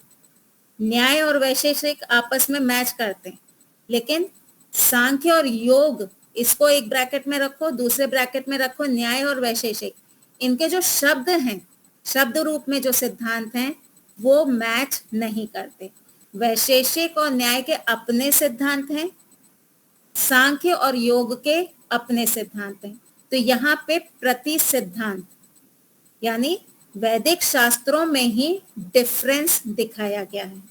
[SPEAKER 1] न्याय और वैशेषिक आपस में मैच करते हैं, लेकिन सांख्य और योग, इसको एक ब्रैकेट में रखो, दूसरे ब्रैकेट में रखो न्याय और वैशेषिक, इनके जो शब्द हैं, शब्द रूप में जो सिद्धांत हैं, वो मैच नहीं करते। वैशेषिक और न्याय के अपने सिद्धांत हैं, सांख्य और योग के अपने सिद्धांत हैं। तो यहाँ पे प्रति सिद्धांत यानी वैदिक शास्त्रों में ही डिफरेंस दिखाया गया है।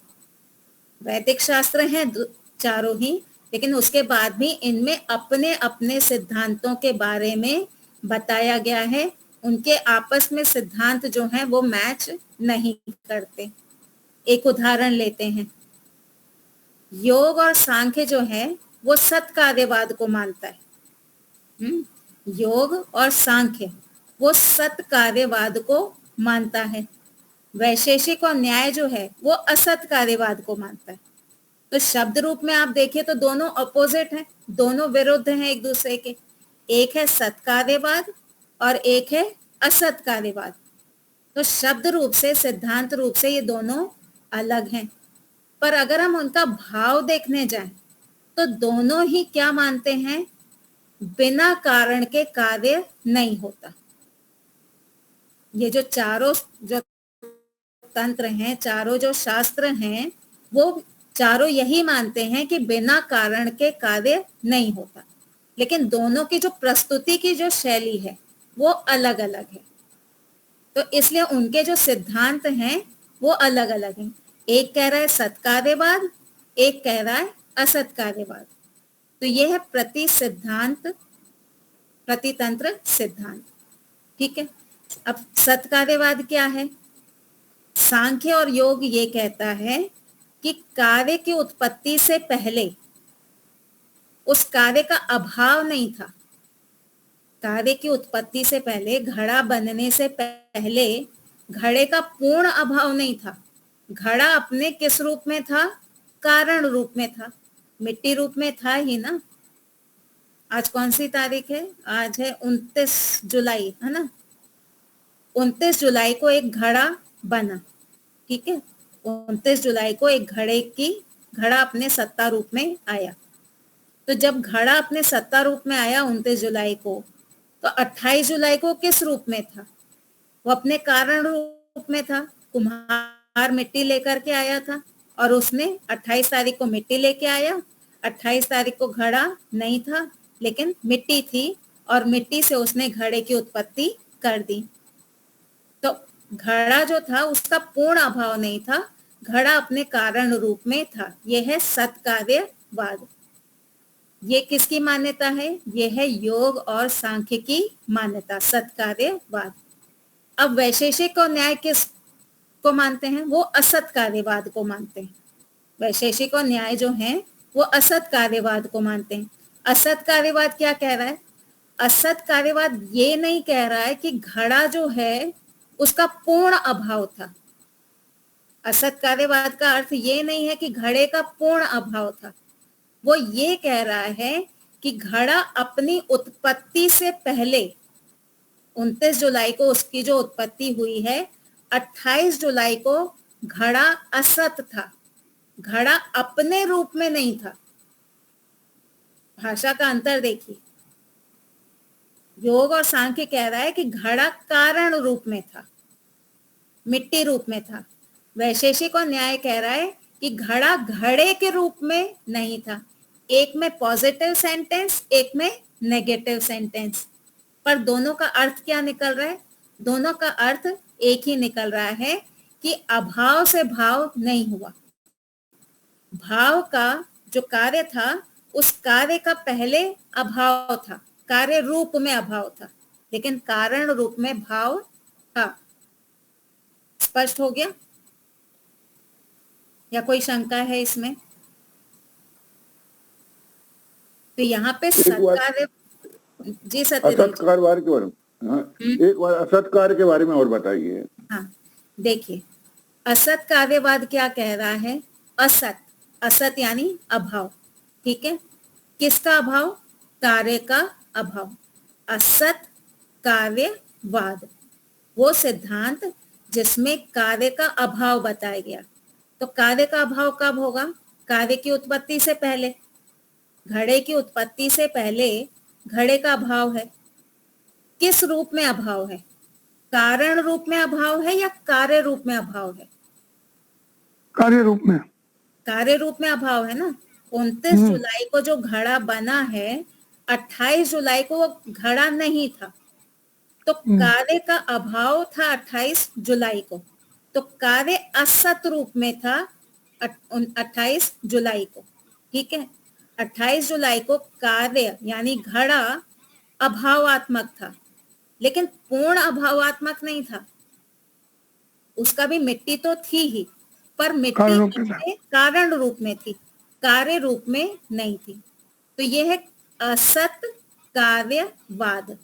[SPEAKER 1] वैदिक शास्त्र हैं चारों ही, लेकिन उसके बाद भी इनमें अपने अपने सिद्धांतों के बारे में बताया गया है। उनके आपस में सिद्धांत जो हैं वो मैच नहीं करते। एक उदाहरण लेते हैं। योग और सांख्य जो है वो सत्कार्यवाद को मानता है। योग और सांख्य वो सत्कार्यवाद को मानता है। वैशेषिक और न्याय जो है वो असत्कार्यवाद को मानता है। तो शब्द रूप में आप देखिए तो दोनों अपोजिट हैं, दोनों विरुद्ध हैं एक दूसरे के। एक है सत्कार्यवाद और एक है असत्कार्यवाद। तो शब्द रूप से, सिद्धांत रूप से ये दोनों अलग हैं, पर अगर हम उनका भाव देखने जाएं तो दोनों ही क्या मानते हैं? बिना कारण के कार्य नहीं होता। ये जो चारों जो तंत्र हैं, चारों जो शास्त्र हैं, वो चारों यही मानते हैं कि बिना कारण के कार्य नहीं होता, लेकिन दोनों की जो प्रस्तुति की जो शैली है वो अलग अलग है। तो इसलिए उनके जो सिद्धांत हैं वो अलग अलग हैं। एक कह रहा है सत्कार्यवाद, एक कह रहा है असत्कार्यवाद। तो ये है प्रति सिद्धांत, प्रतितंत्र सिद्धांत। ठीक है। अब सत्कार्यवाद क्या है? सांख्य और योग ये कहता है कि कार्य की उत्पत्ति से पहले उस कार्य का अभाव नहीं था। कार्य की उत्पत्ति से पहले, घड़ा बनने से पहले घड़े का पूर्ण अभाव नहीं था। घड़ा अपने किस रूप में था? कारण रूप में था, मिट्टी रूप में था ही ना। आज कौन सी तारीख है? आज है 29 जुलाई, है ना। 29 जुलाई को एक घड़ा बना। ठीक है। 29 जुलाई को एक घड़ा अपने सत्ता रूप में आया। तो जब घड़ा अपने सत्ता रूप में आया 29 जुलाई को, तो 28 जुलाई को किस रूप में था? वो अपने कारण रूप में था। कुम्हार मिट्टी लेकर के आया था और उसने 28 तारीख को मिट्टी लेके आया। 28 तारीख को घड़ा नहीं था, लेकिन मिट्टी थी, और मिट्टी से उसने घड़े की उत्पत्ति कर दी। तो घड़ा जो था उसका पूर्ण अभाव नहीं था, घड़ा अपने कारण रूप में था। यह है सत्कार्यवाद। ये किसकी मान्यता है? यह है योग और सांख्य की मान्यता, सत्कार्यवाद। अब वैशेषिक और न्याय किस को मानते हैं? वो असत्कार्यवाद को मानते हैं। वैशेषिक और न्याय जो हैं वो असत्कार्यवाद को मानते हैं। असत्कार्यवाद क्या कह रहा है? असत्कार्यवाद ये नहीं कह रहा है कि घड़ा जो है उसका पूर्ण अभाव था। असत्कार्यवाद का अर्थ ये नहीं है कि घड़े का पूर्ण अभाव था। वो ये कह रहा है कि घड़ा अपनी उत्पत्ति से पहले 29 जुलाई को उसकी जो उत्पत्ति हुई है, 28 जुलाई को घड़ा असत था। घड़ा अपने रूप में नहीं था। भाषा का अंतर देखिए। योग और सांख्य कह रहा है कि घड़ा कारण रूप में था, मिट्टी रूप में था। वैशेषिक और न्याय कह रहा है कि घड़ा घड़े के रूप में नहीं था। एक में पॉजिटिव सेंटेंस, एक में नेगेटिव सेंटेंस, पर दोनों का अर्थ क्या निकल रहा है? दोनों का अर्थ एक ही निकल रहा है कि अभाव से भाव नहीं हुआ। भाव का जो कार्य था, उस कार्य का पहले अभाव था, कार्य रूप में अभाव था, लेकिन कारण रूप में भाव था। स्पष्ट हो गया या कोई शंका है इसमें? तो यहाँ पे सत्कार्य, जी सत्यदेव,
[SPEAKER 5] असत्कार्यवाद के बारे में, हाँ, एक बार असत्कार्य के बारे में और बताइए।
[SPEAKER 1] हाँ देखिए, असत्कार्यवाद क्या कह रहा है? असत, असत यानी अभाव। ठीक है। किसका अभाव? कार्य का अभाव। असत कार्यवाद, वो सिद्धांत जिसमें कार्य का अभाव बताया गया। तो कार्य का अभाव कब होगा? कार्य की उत्पत्ति से पहले। घड़े की उत्पत्ति से पहले घड़े का अभाव है। किस रूप में अभाव है? कारण रूप में अभाव है या कार्य रूप में अभाव है?
[SPEAKER 3] कार्य रूप में।
[SPEAKER 1] कार्य रूप में अभाव है ना। 29 जुलाई को जो घड़ा बना है, 28 जुलाई को वो घड़ा नहीं था, तो कार्य का अभाव था 28 जुलाई को। तो कार्य असत रूप में था 28 जुलाई को। ठीक है, 28 जुलाई को कार्य यानी घड़ा अभावात्मक था, लेकिन पूर्ण अभावात्मक नहीं था। उसका भी मिट्टी तो थी ही, पर मिट्टी अपने कारण रूप में थी, कार्य रूप में नहीं थी। तो यह है असत कार्यवाद।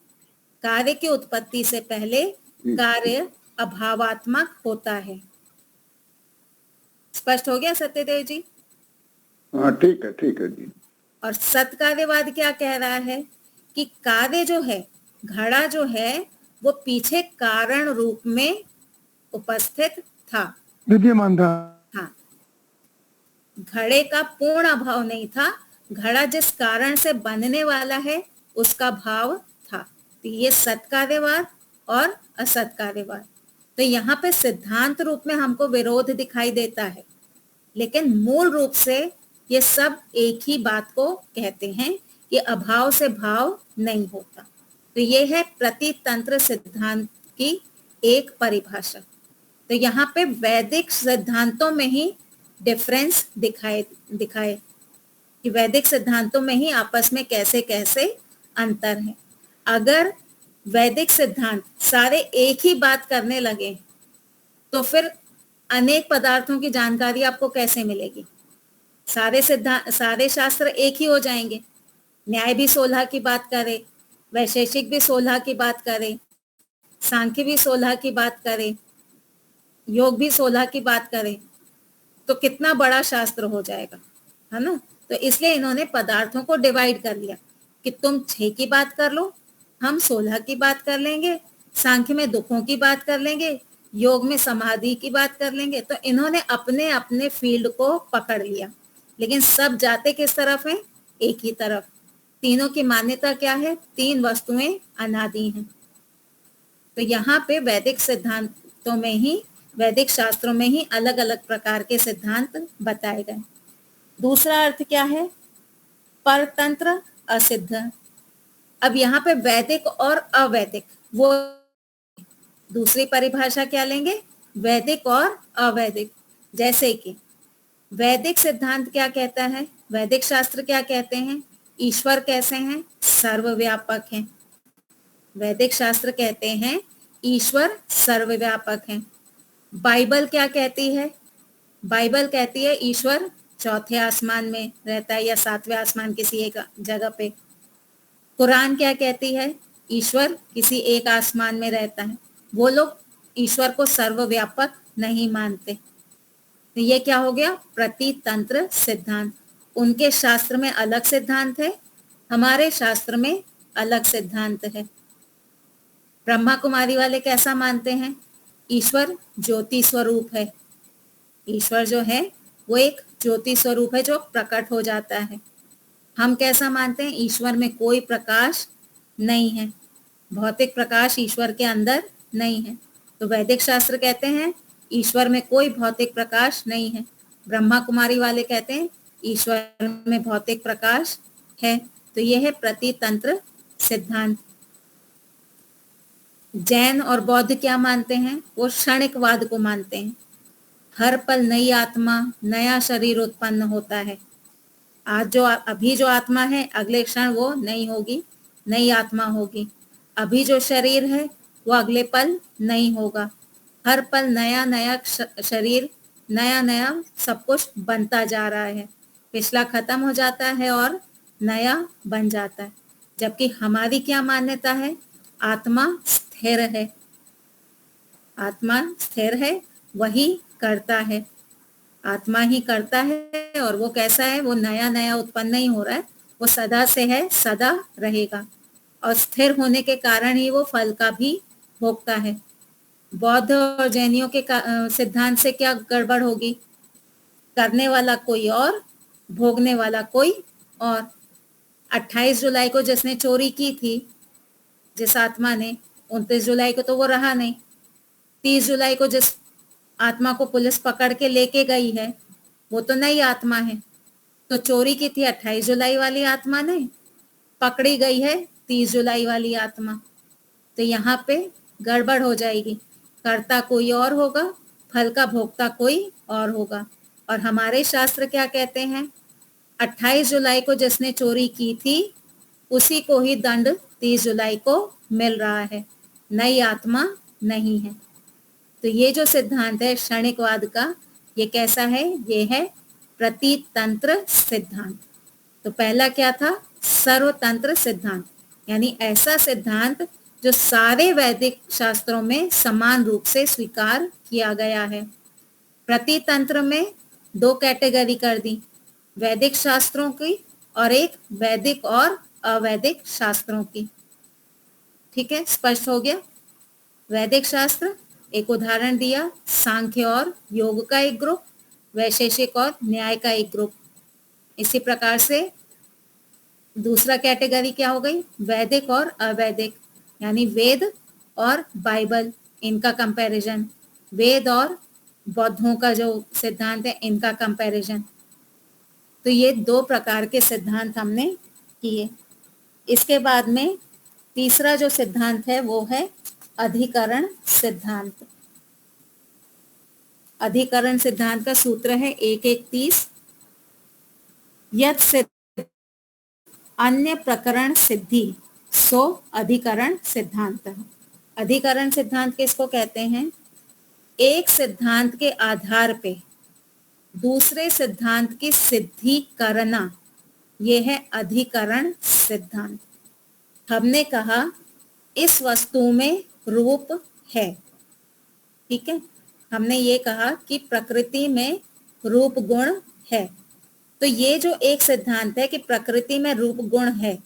[SPEAKER 1] कार्य की उत्पत्ति से पहले कार्य अभावात्मक होता है। स्पष्ट हो गया सत्यदेव जी?
[SPEAKER 5] हाँ ठीक है जी।
[SPEAKER 1] और सत्कार्यवाद क्या कह रहा है कि कार्य जो है, घड़ा जो है, वो पीछे कारण रूप में उपस्थित था,
[SPEAKER 3] विद्यमान था।
[SPEAKER 1] हाँ, घड़े का पूर्ण अभाव नहीं था। घड़ा जिस कारण से बनने वाला है उसका भाव था। तो ये सत्कार्यवाद और असत्कार्यवाद। तो यहाँ पे सिद्धांत रूप में हमको विरोध दिखाई देता है, लेकिन मूल रूप से ये सब एक ही बात को कहते हैं कि अभाव से भाव नहीं होता। तो ये है प्रतितंत्र सिद्धांत की एक परिभाषा। तो यहाँ पे वैदिक सिद्धांतों में ही डिफरेंस दिखाए कि वैदिक सिद्धांतों में ही आपस में कैसे कैसे अंतर है। अगर वैदिक सिद्धांत सारे एक ही बात करने लगे तो फिर अनेक पदार्थों की जानकारी आपको कैसे मिलेगी? सारे शास्त्र एक ही हो जाएंगे। न्याय भी 16 की बात करे, वैशेषिक भी 16 की बात करे, सांख्य भी 16 की बात करे, योग भी 16 की बात करे, तो कितना बड़ा शास्त्र हो जाएगा, है ना। तो इसलिए इन्होंने पदार्थों को डिवाइड कर लिया कि तुम 6 की बात कर लो, हम 16 की बात कर लेंगे, सांख्य में दुखों की बात कर लेंगे, योग में समाधि की बात कर लेंगे। तो इन्होंने अपने अपने फील्ड को पकड़ लिया, लेकिन सब जाते किस तरफ हैं? एक ही तरफ। तीनों की मान्यता क्या है? 3 वस्तुएं अनादि हैं। तो यहाँ पे वैदिक सिद्धांतों में ही, वैदिक शास्त्रों में ही अलग अलग प्रकार के सिद्धांत बताए गए। दूसरा अर्थ क्या है? परतंत्र असिद्ध। अब यहाँ पे वैदिक और अवैदिक, वो दूसरी परिभाषा क्या लेंगे? वैदिक और अवैदिक। जैसे कि वैदिक सिद्धांत क्या कहता है? वैदिक शास्त्र क्या कहते हैं? ईश्वर कैसे हैं? सर्वव्यापक हैं। वैदिक शास्त्र कहते हैं ईश्वर सर्वव्यापक हैं। बाइबल क्या कहती है? बाइबल कहती है ईश्वर चौथे आसमान में रहता है या 7वें आसमान किसी एक जगह पे। कुरान क्या कहती है? ईश्वर किसी एक आसमान में रहता है। वो लोग ईश्वर को सर्वव्यापक नहीं मानते। तो ये क्या हो गया? प्रतितंत्र सिद्धांत। उनके शास्त्र में अलग सिद्धांत है, हमारे शास्त्र में अलग सिद्धांत है। ब्रह्मा कुमारी वाले कैसा मानते हैं? ईश्वर ज्योति स्वरूप है। ईश्वर जो है वो एक ज्योति स्वरूप है जो प्रकट हो जाता है। हम कैसा मानते हैं? ईश्वर में कोई प्रकाश नहीं है, भौतिक प्रकाश ईश्वर के अंदर नहीं है। तो वैदिक शास्त्र कहते हैं ईश्वर में कोई भौतिक प्रकाश नहीं है। ब्रह्मा कुमारी वाले कहते हैं ईश्वर में भौतिक प्रकाश है। तो यह है प्रतितंत्र सिद्धांत। जैन और बौद्ध क्या मानते हैं? वो क्षणिकवाद को मानते हैं। हर पल नई आत्मा, नया शरीर उत्पन्न होता है। आज अभी जो आत्मा है, अगले क्षण वो नहीं होगी, नई आत्मा होगी। अभी जो शरीर है वो अगले पल नहीं होगा। हर पल नया नया शरीर, नया नया सब कुछ बनता जा रहा है। पिछला खत्म हो जाता है और नया बन जाता है। जबकि हमारी क्या मान्यता है? आत्मा स्थिर है। आत्मा स्थिर है, वही करता है। आत्मा ही करता है। और वो कैसा है? वो नया नया उत्पन्न नहीं हो रहा है, वो सदा से है, सदा रहेगा। और स्थिर होने के कारण ही वो फल का भी भोगता है। बौद्ध और जैनियों के सिद्धांत से क्या गड़बड़ होगी? करने वाला कोई और, भोगने वाला कोई और। 28 जुलाई को जिसने चोरी की थी, जिस आत्मा ने, 29 जुलाई को तो वो रहा नहीं। 30 जुलाई को जिस आत्मा को पुलिस पकड़ के लेके गई है, वो तो नई आत्मा है। तो चोरी की थी 28 जुलाई वाली आत्मा ने, पकड़ी गई है 30 जुलाई वाली आत्मा। तो यहाँ पे गड़बड़ हो जाएगी। कर्ता कोई और होगा, फल का भोक्ता कोई और होगा। और हमारे शास्त्र क्या कहते हैं? 28 जुलाई को जिसने चोरी की थी, उसी को ही दंड 30 जुलाई को मिल रहा है, नई आत्मा नहीं है। तो ये जो सिद्धांत है क्षणिकवाद का, ये कैसा है? ये है प्रतितंत्र सिद्धांत। तो पहला क्या था? सर्वतंत्र सिद्धांत, यानी ऐसा सिद्धांत जो सारे वैदिक शास्त्रों में समान रूप से स्वीकार किया गया है। प्रतितंत्र में 2 कैटेगरी कर दी, वैदिक शास्त्रों की और एक वैदिक और अवैदिक शास्त्रों की। ठीक है, स्पष्ट हो गया? वैदिक शास्त्र, एक उदाहरण दिया, सांख्य और योग का एक ग्रुप, वैशेषिक और न्याय का एक ग्रुप। इसी प्रकार से दूसरा कैटेगरी क्या हो गई? वैदिक और अवैदिक, यानी वेद और बाइबल, इनका कंपैरिजन, वेद और बौद्धों का जो सिद्धांत है इनका कंपैरिजन। तो ये 2 प्रकार के सिद्धांत हमने किए। इसके बाद में तीसरा जो सिद्धांत है वो है अधिकरण सिद्धांत। अधिकरण सिद्धांत का सूत्र है 1:31, यत् सिद्ध अन्य प्रकरण सिद्धि सो अधिकरण सिद्धांत। अधिकरण सिद्धांत किसको कहते हैं? एक सिद्धांत के आधार पे दूसरे सिद्धांत की सिद्धि करना, यह है अधिकरण सिद्धांत। हमने कहा इस वस्तु में रूप है, ठीक है, हमने ये कहा कि प्रकृति में रूप गुण है। तो ये जो एक सिद्धांत है कि प्रकृति में रूप गुण है,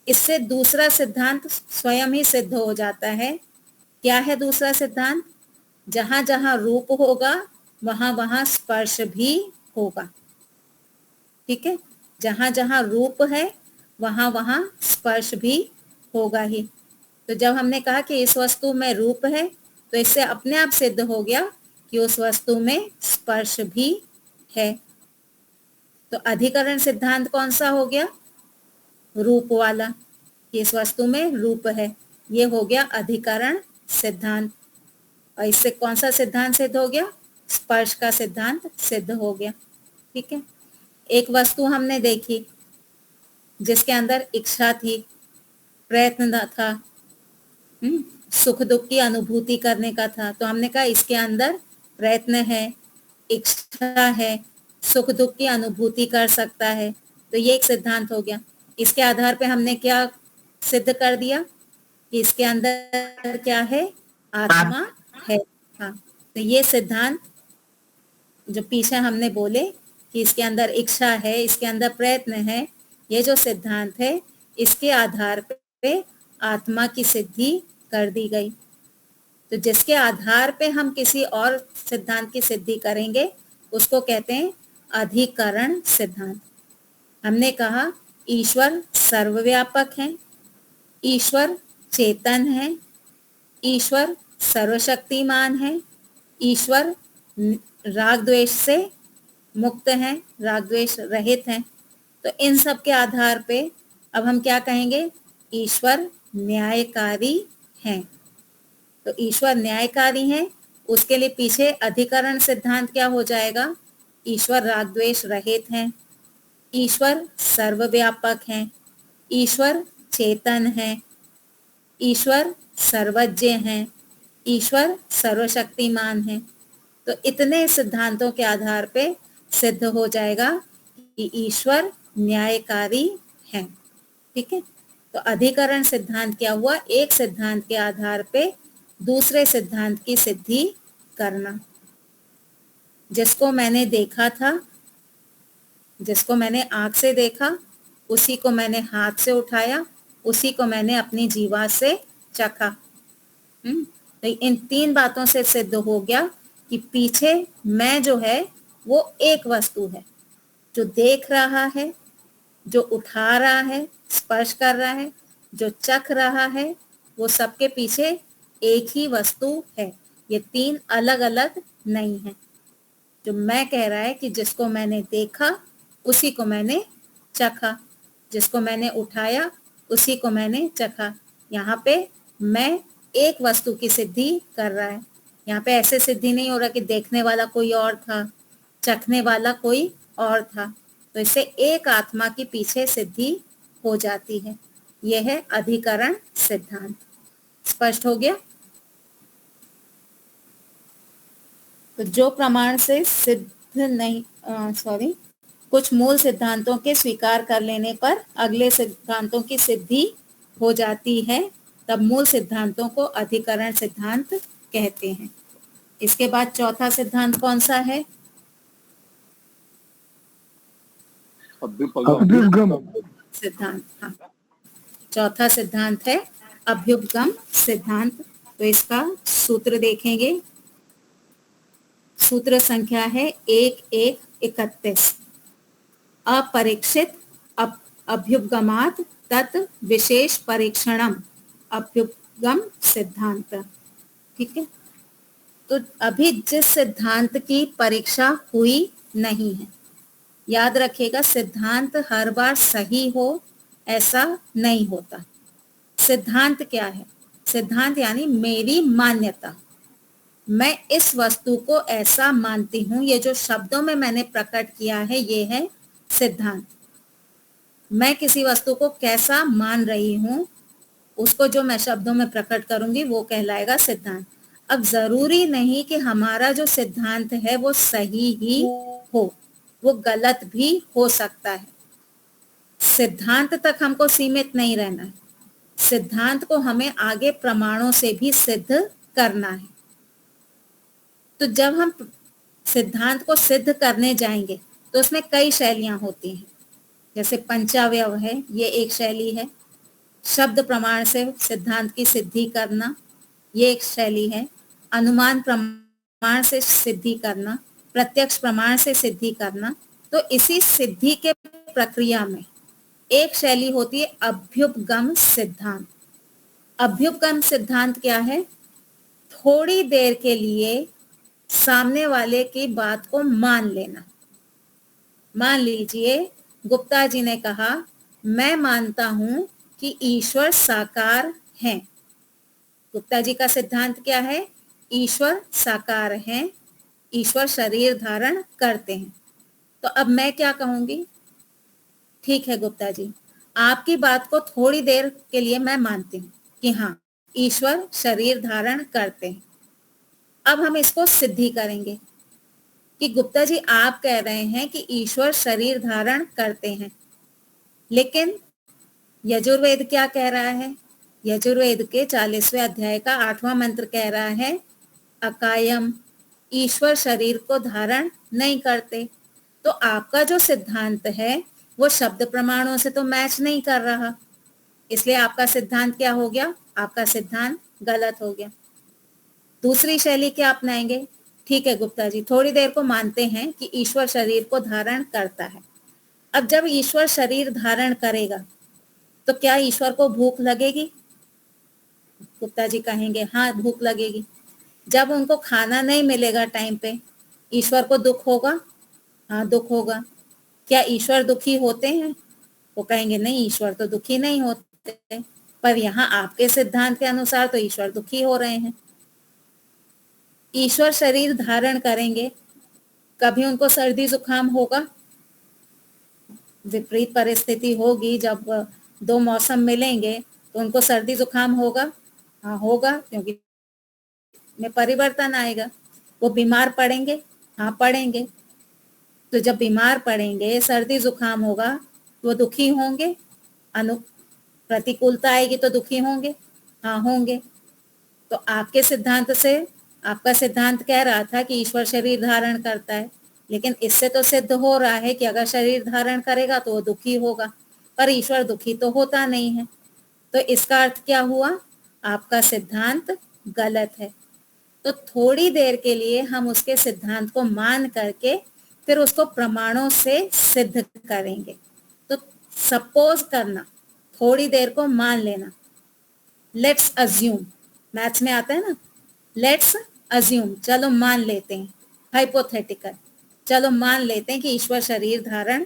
[SPEAKER 1] इससे दूसरा सिद्धांत स्वयं ही सिद्ध हो जाता है। क्या है दूसरा सिद्धांत? जहां जहां रूप होगा वहां वहां स्पर्श भी होगा। ठीक है, जहां जहां रूप है वहां वहां स्पर्श भी होगा ही। तो जब हमने कहा कि इस वस्तु में रूप है, तो इससे अपने आप सिद्ध हो गया कि उस वस्तु में स्पर्श भी है। तो अधिकरण सिद्धांत कौन सा हो गया? रूप वाला, कि इस वस्तु में रूप है, ये हो गया अधिकरण सिद्धांत। और इससे कौन सा सिद्धांत सिद्ध हो गया? स्पर्श का सिद्धांत सिद्ध हो गया। ठीक है, एक वस्तु हमने देखी जिसके अंदर इच्छा थी, प्रयत्न था, सुख दुख की अनुभूति करने का था। तो हमने कहा इसके अंदर प्रयत्न है, इच्छा है, सुख दुख की अनुभूति कर सकता है। तो ये एक सिद्धांत हो गया। इसके आधार पे हमने क्या सिद्ध कर दिया कि इसके अंदर क्या है? आत्मा है। हाँ, तो ये सिद्धांत जो पीछे हमने बोले कि इसके अंदर इच्छा है, इसके अंदर प्रयत्न है, ये जो सिद्धांत है इसके आधार पे आत्मा की सिद्धि कर दी गई। तो जिसके आधार पे हम किसी और सिद्धांत की सिद्धि करेंगे उसको कहते हैं अधिकरण सिद्धांत। हमने कहा ईश्वर सर्वव्यापक है, ईश्वर चेतन है, ईश्वर सर्वशक्तिमान है, ईश्वर राग द्वेष से मुक्त है, राग द्वेष रहित है। तो इन सब के आधार पे अब हम क्या कहेंगे? ईश्वर न्यायकारी हैं। तो ईश्वर न्यायकारी हैं, उसके लिए पीछे अधिकरण सिद्धांत क्या हो जाएगा? ईश्वर राग द्वेष रहित हैं, ईश्वर सर्वव्यापक हैं, ईश्वर चेतन है, ईश्वर सर्वज्ञ हैं, ईश्वर सर्वशक्तिमान है। तो इतने सिद्धांतों के आधार पे सिद्ध हो जाएगा कि ईश्वर न्यायकारी हैं। ठीक है, तो अधिकरण सिद्धांत क्या हुआ? एक सिद्धांत के आधार पे दूसरे सिद्धांत की सिद्धि करना। जिसको मैंने देखा था, जिसको मैंने आंख से देखा, उसी को मैंने हाथ से उठाया उसी को मैंने अपनी जीवा से चखा। तो इन 3 बातों से सिद्ध हो गया कि पीछे मैं जो है वो एक वस्तु है, जो देख रहा है, जो उठा रहा है, स्पर्श कर रहा है, जो चख रहा है, वो सबके पीछे एक ही वस्तु है। ये 3 अलग अलग नहीं है। जो मैं कह रहा है कि जिसको मैंने देखा उसी को मैंने चखा, जिसको मैंने उठाया उसी को मैंने चखा। यहाँ पे मैं एक वस्तु की सिद्धि कर रहा है। यहाँ पे ऐसे सिद्धि नहीं हो रहा कि देखने वाला कोई और था, चखने वाला कोई और था। तो इससे एक आत्मा की पीछे सिद्धि हो जाती है। यह है अधिकरण सिद्धांत। स्पष्ट हो गया? तो जो प्रमाण से सिद्ध नहीं कुछ मूल सिद्धांतों के स्वीकार कर लेने पर अगले सिद्धांतों की सिद्धि हो जाती है, तब मूल सिद्धांतों को अधिकरण सिद्धांत कहते हैं। इसके बाद चौथा सिद्धांत कौन सा है?
[SPEAKER 3] अभ्युपगम
[SPEAKER 1] सिद्धांत। हाँ, चौथा सिद्धांत है अभ्युपगम सिद्धांत। तो इसका सूत्र देखेंगे। सूत्र संख्या है 1131। अपरीक्षित अभ्युपगमात् तत् विशेष परीक्षणम अभ्युपगम सिद्धांत। ठीक है। तो अभी जिस सिद्धांत की परीक्षा हुई नहीं है, याद रखिएगा, सिद्धांत हर बार सही हो ऐसा नहीं होता। सिद्धांत क्या है? सिद्धांत यानी मेरी मान्यता। मैं इस वस्तु को ऐसा मानती हूं, ये जो शब्दों में मैंने प्रकट किया है ये है सिद्धांत। मैं किसी वस्तु को कैसा मान रही हूं, उसको जो मैं शब्दों में प्रकट करूंगी वो कहलाएगा सिद्धांत। अब जरूरी नहीं कि हमारा जो सिद्धांत है वो सही ही हो, वो गलत भी हो सकता है। सिद्धांत तक हमको सीमित नहीं रहना है। सिद्धांत को हमें आगे प्रमाणों से भी सिद्ध करना है। तो जब हम सिद्धांत को सिद्ध करने जाएंगे तो उसमें कई शैलियां होती हैं। जैसे पंचावयव है, ये एक शैली है। शब्द प्रमाण से सिद्धांत की सिद्धि करना, ये एक शैली है। अनुमान प्रमाण से सिद्धि करना, प्रत्यक्ष प्रमाण से सिद्धि करना। तो इसी सिद्धि के प्रक्रिया में एक शैली होती है अभ्युपगम सिद्धांत। अभ्युपगम सिद्धांत क्या है? थोड़ी देर के लिए सामने वाले की बात को मान लेना। मान लीजिए गुप्ता जी ने कहा, मैं मानता हूं कि ईश्वर साकार हैं। गुप्ता जी का सिद्धांत क्या है? ईश्वर साकार हैं, ईश्वर शरीर धारण करते हैं। तो अब मैं क्या कहूंगी? ठीक है गुप्ता जी, आपकी बात को थोड़ी देर के लिए मैं मानती हूँ कि हाँ, ईश्वर शरीर धारण करते हैं। अब हम इसको सिद्धि करेंगे कि गुप्ता जी आप कह रहे हैं कि ईश्वर शरीर धारण करते हैं, लेकिन यजुर्वेद क्या कह रहा है? यजुर्वेद के 40वें अध्याय का 8वां मंत्र कह रहा है अकायम, ईश्वर शरीर को धारण नहीं करते। तो आपका जो सिद्धांत है वो शब्द प्रमाणों से तो मैच नहीं कर रहा, इसलिए आपका सिद्धांत क्या हो गया? आपका सिद्धांत गलत हो गया। दूसरी शैली क्या अपनाएंगे? ठीक है गुप्ता जी, थोड़ी देर को मानते हैं कि ईश्वर शरीर को धारण करता है। अब जब ईश्वर शरीर धारण करेगा तो क्या ईश्वर को भूख लगेगी? गुप्ता जी कहेंगे हाँ, भूख लगेगी। जब उनको खाना नहीं मिलेगा टाइम पे, ईश्वर को दुख होगा? हाँ, दुख होगा। क्या ईश्वर दुखी होते हैं? वो कहेंगे नहीं, ईश्वर तो दुखी नहीं होते। पर यहाँ आपके सिद्धांत के अनुसार तो ईश्वर दुखी हो रहे हैं। ईश्वर शरीर धारण करेंगे, कभी उनको सर्दी जुकाम होगा? विपरीत परिस्थिति होगी, जब 2 मौसम मिलेंगे तो उनको सर्दी जुकाम होगा? हाँ होगा, क्योंकि में परिवर्तन आएगा। वो बीमार पड़ेंगे? हाँ पड़ेंगे। तो जब बीमार पड़ेंगे, सर्दी जुकाम होगा, तो वो दुखी होंगे? प्रतिकूलता आएगी तो दुखी होंगे? हाँ होंगे। तो आपके सिद्धांत से, आपका सिद्धांत कह रहा था कि ईश्वर शरीर धारण करता है, लेकिन इससे तो सिद्ध हो रहा है कि अगर शरीर धारण करेगा तो वो दुखी होगा, पर ईश्वर दुखी तो होता नहीं है। तो इसका अर्थ क्या हुआ? आपका सिद्धांत गलत है। तो थोड़ी देर के लिए हम उसके सिद्धांत को मान करके फिर उसको प्रमाणों से सिद्ध करेंगे। तो सपोज करना, थोड़ी देर को मान लेना, लेट्स अज्यूम, मैथ्स में आता है ना, लेट्स अज्यूम, चलो मान लेते हैं, हाइपोथेटिकल, चलो मान लेते हैं कि ईश्वर शरीर धारण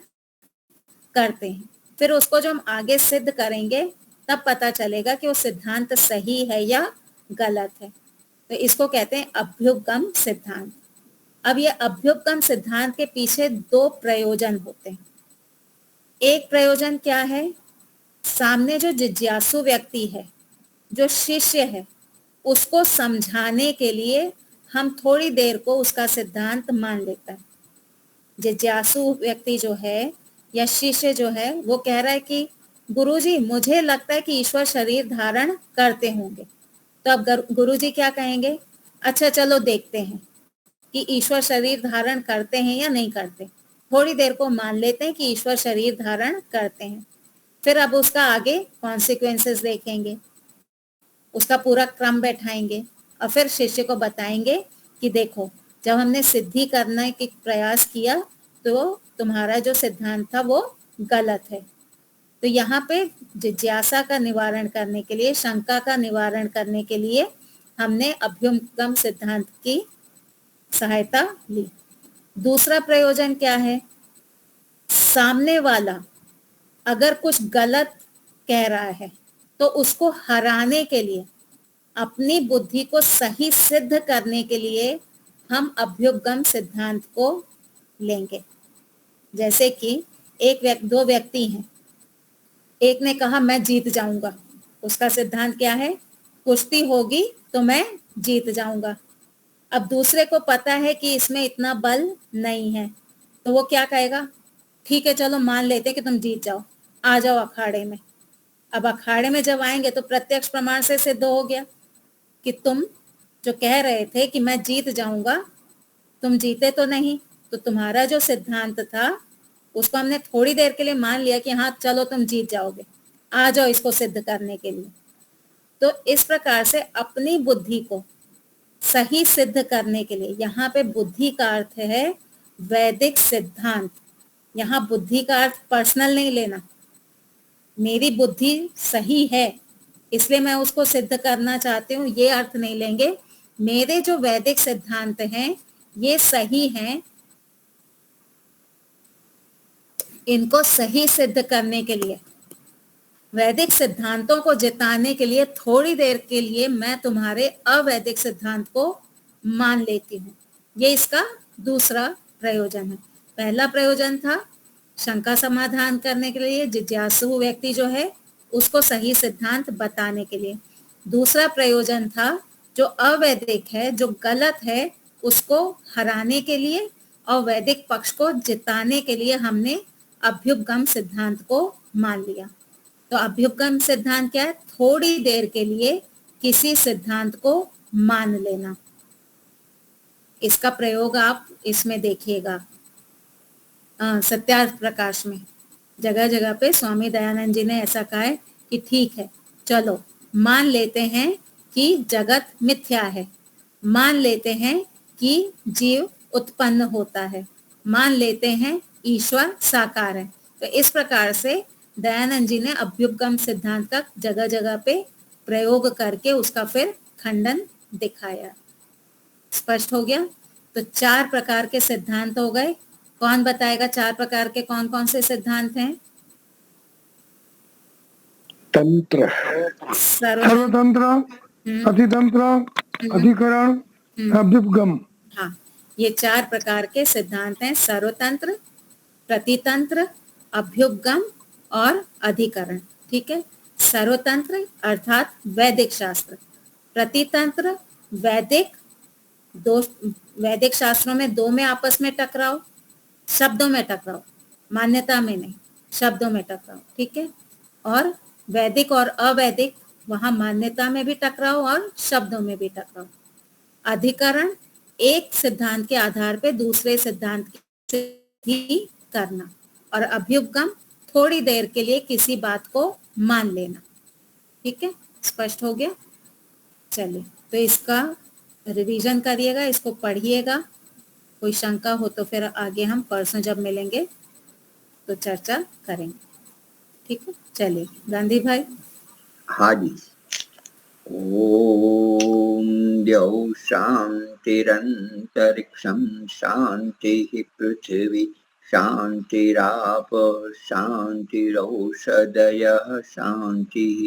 [SPEAKER 1] करते हैं। फिर उसको जो हम आगे सिद्ध करेंगे तब पता चलेगा कि वो सिद्धांत सही है या गलत है। तो इसको कहते हैं अभ्युपगम सिद्धांत। अब ये अभ्युपगम सिद्धांत के पीछे दो प्रयोजन होते हैं। एक प्रयोजन क्या है? सामने जो जिज्ञासु व्यक्ति है, जो शिष्य है, उसको समझाने के लिए हम थोड़ी देर को उसका सिद्धांत मान लेता है। जिज्ञासु व्यक्ति जो है या शिष्य जो है, वो कह रहा है कि गुरुजी मुझे लगता है कि ईश्वर शरीर धारण करते होंगे। तो अब गुरुजी क्या कहेंगे? अच्छा चलो देखते हैं कि ईश्वर शरीर धारण करते हैं या नहीं करते। थोड़ी देर को मान लेते हैं कि ईश्वर शरीर धारण करते हैं। फिर अब उसका आगे कॉन्सिक्वेंसेस देखेंगे, उसका पूरा क्रम बैठाएंगे और फिर शिष्य को बताएंगे कि देखो, जब हमने सिद्धि करने की प्रयास किया तो तुम्हारा जो सिद्धांत था वो गलत है। तो यहाँ पे जिज्ञासा का निवारण करने के लिए, शंका का निवारण करने के लिए हमने अभ्युपगम सिद्धांत की सहायता ली। दूसरा प्रयोजन क्या है? सामने वाला अगर कुछ गलत कह रहा है तो उसको हराने के लिए, अपनी बुद्धि को सही सिद्ध करने के लिए हम अभ्युपगम सिद्धांत को लेंगे। जैसे कि दो व्यक्ति हैं, एक ने कहा मैं जीत जाऊंगा, उसका सिद्धांत क्या है? कुश्ती होगी तो मैं जीत जाऊंगा। अब दूसरे को पता है कि इसमें इतना बल नहीं है, तो वो क्या कहेगा? ठीक है चलो मान लेते हैं कि तुम जीत जाओ, आ जाओ अखाड़े में। अब अखाड़े में जब आएंगे तो प्रत्यक्ष प्रमाण से सिद्ध हो गया कि तुम जो कह रहे थे कि मैं जीत जाऊंगा, तुम जीते तो नहीं। तो तुम्हारा जो सिद्धांत था उसको हमने थोड़ी देर के लिए मान लिया कि हाँ चलो तुम जीत जाओगे, आ जाओ इसको सिद्ध करने के लिए। तो इस प्रकार से अपनी बुद्धि को सही सिद्ध करने के लिए, यहाँ पे बुद्धि का अर्थ है वैदिक सिद्धांत। यहाँ बुद्धि का अर्थ पर्सनल नहीं लेना, मेरी बुद्धि सही है इसलिए मैं उसको सिद्ध करना चाहती हूँ, ये अर्थ नहीं लेंगे। मेरे जो वैदिक सिद्धांत हैं ये सही हैं, इनको सही सिद्ध करने के लिए, वैदिक सिद्धांतों को जिताने के लिए थोड़ी देर के लिए मैं तुम्हारे अवैदिक सिद्धांत को मान लेती हूँ। ये इसका दूसरा प्रयोजन है। पहला प्रयोजन था शंका समाधान करने के लिए, जिज्ञासु व्यक्ति जो है उसको सही सिद्धांत बताने के लिए। दूसरा प्रयोजन था जो अवैदिक है, जो गलत है, उसको हराने के लिए और वैदिक पक्ष को जिताने के लिए हमने अभ्युपगम सिद्धांत को मान लिया। तो अभ्युपगम सिद्धांत क्या है? थोड़ी देर के लिए किसी सिद्धांत को मान लेना। इसका प्रयोग आप इसमें देखिएगा, सत्यार्थ प्रकाश में जगह जगह पे स्वामी दयानंद जी ने ऐसा कहा है कि ठीक है चलो मान लेते हैं कि जगत मिथ्या है, मान लेते हैं कि जीव उत्पन्न होता है, मान लेते हैं ईश्वर साकार है। तो इस प्रकार से दयानंद जी ने अभ्युपगम सिद्धांत का जगह जगह पे प्रयोग करके उसका फिर खंडन दिखाया। स्पष्ट हो गया? तो 4 प्रकार के सिद्धांत हो गए। कौन बताएगा 4 प्रकार के कौन कौन से सिद्धांत हैं?
[SPEAKER 5] तंत्र,
[SPEAKER 3] सर्वतंत्र, अतितंत्र, अधिकरण, अभ्युपगम।
[SPEAKER 1] हाँ, ये 4 प्रकार के सिद्धांत हैं, सर्वतंत्र, प्रतितंत्र, अभ्युपगम और अधिकरण। ठीक है, सर्वतंत्र अर्थात वैदिक शास्त्र, प्रतितंत्र वैदिक शास्त्रों में 2 में आपस में टकराव, शब्दों में टकराव, मान्यता में नहीं, शब्दों में टकराव। ठीक है, और वैदिक और अवैदिक, वहां मान्यता में भी टकराव और शब्दों में भी टकराव। अधिकरण एक सिद्धांत के आधार पे दूसरे सिद्धांत की ही करना, और अभ्युपगम थोड़ी देर के लिए किसी बात को मान लेना। ठीक है, स्पष्ट हो गया। चलिए, तो इसका रिवीजन करिएगा, इसको पढ़िएगा। कोई शंका हो तो फिर आगे हम परसों जब मिलेंगे तो चर्चा करेंगे। ठीक है, चलिए गांधी भाई।
[SPEAKER 4] हाँ जी। ओम द्यौ शांतिरंतरिक्षं शांति पृथ्वी शांतिराप शांतिरौषधयः शांतिः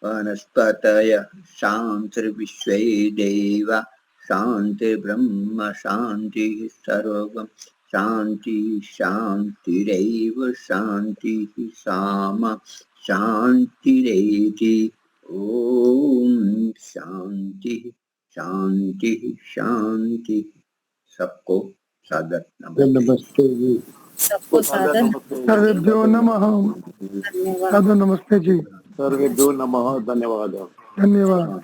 [SPEAKER 4] वनस्पतयः शांतिर्विश्वे देवा शांतिर्ब्रह्म शांतिः सर्वं शांति शांतिरेव शांतिः सामा शांतिरेति। ओम शांति शांति शांति। सबको सादर नमस्ते।
[SPEAKER 5] नमस्ते जी।
[SPEAKER 1] सबको सादर
[SPEAKER 3] सर्वेभ्यो नमः।
[SPEAKER 1] धन्यवाद।
[SPEAKER 3] सादर नमस्ते जी।
[SPEAKER 5] सर्वेभ्यो नमः। धन्यवाद।
[SPEAKER 3] धन्यवाद।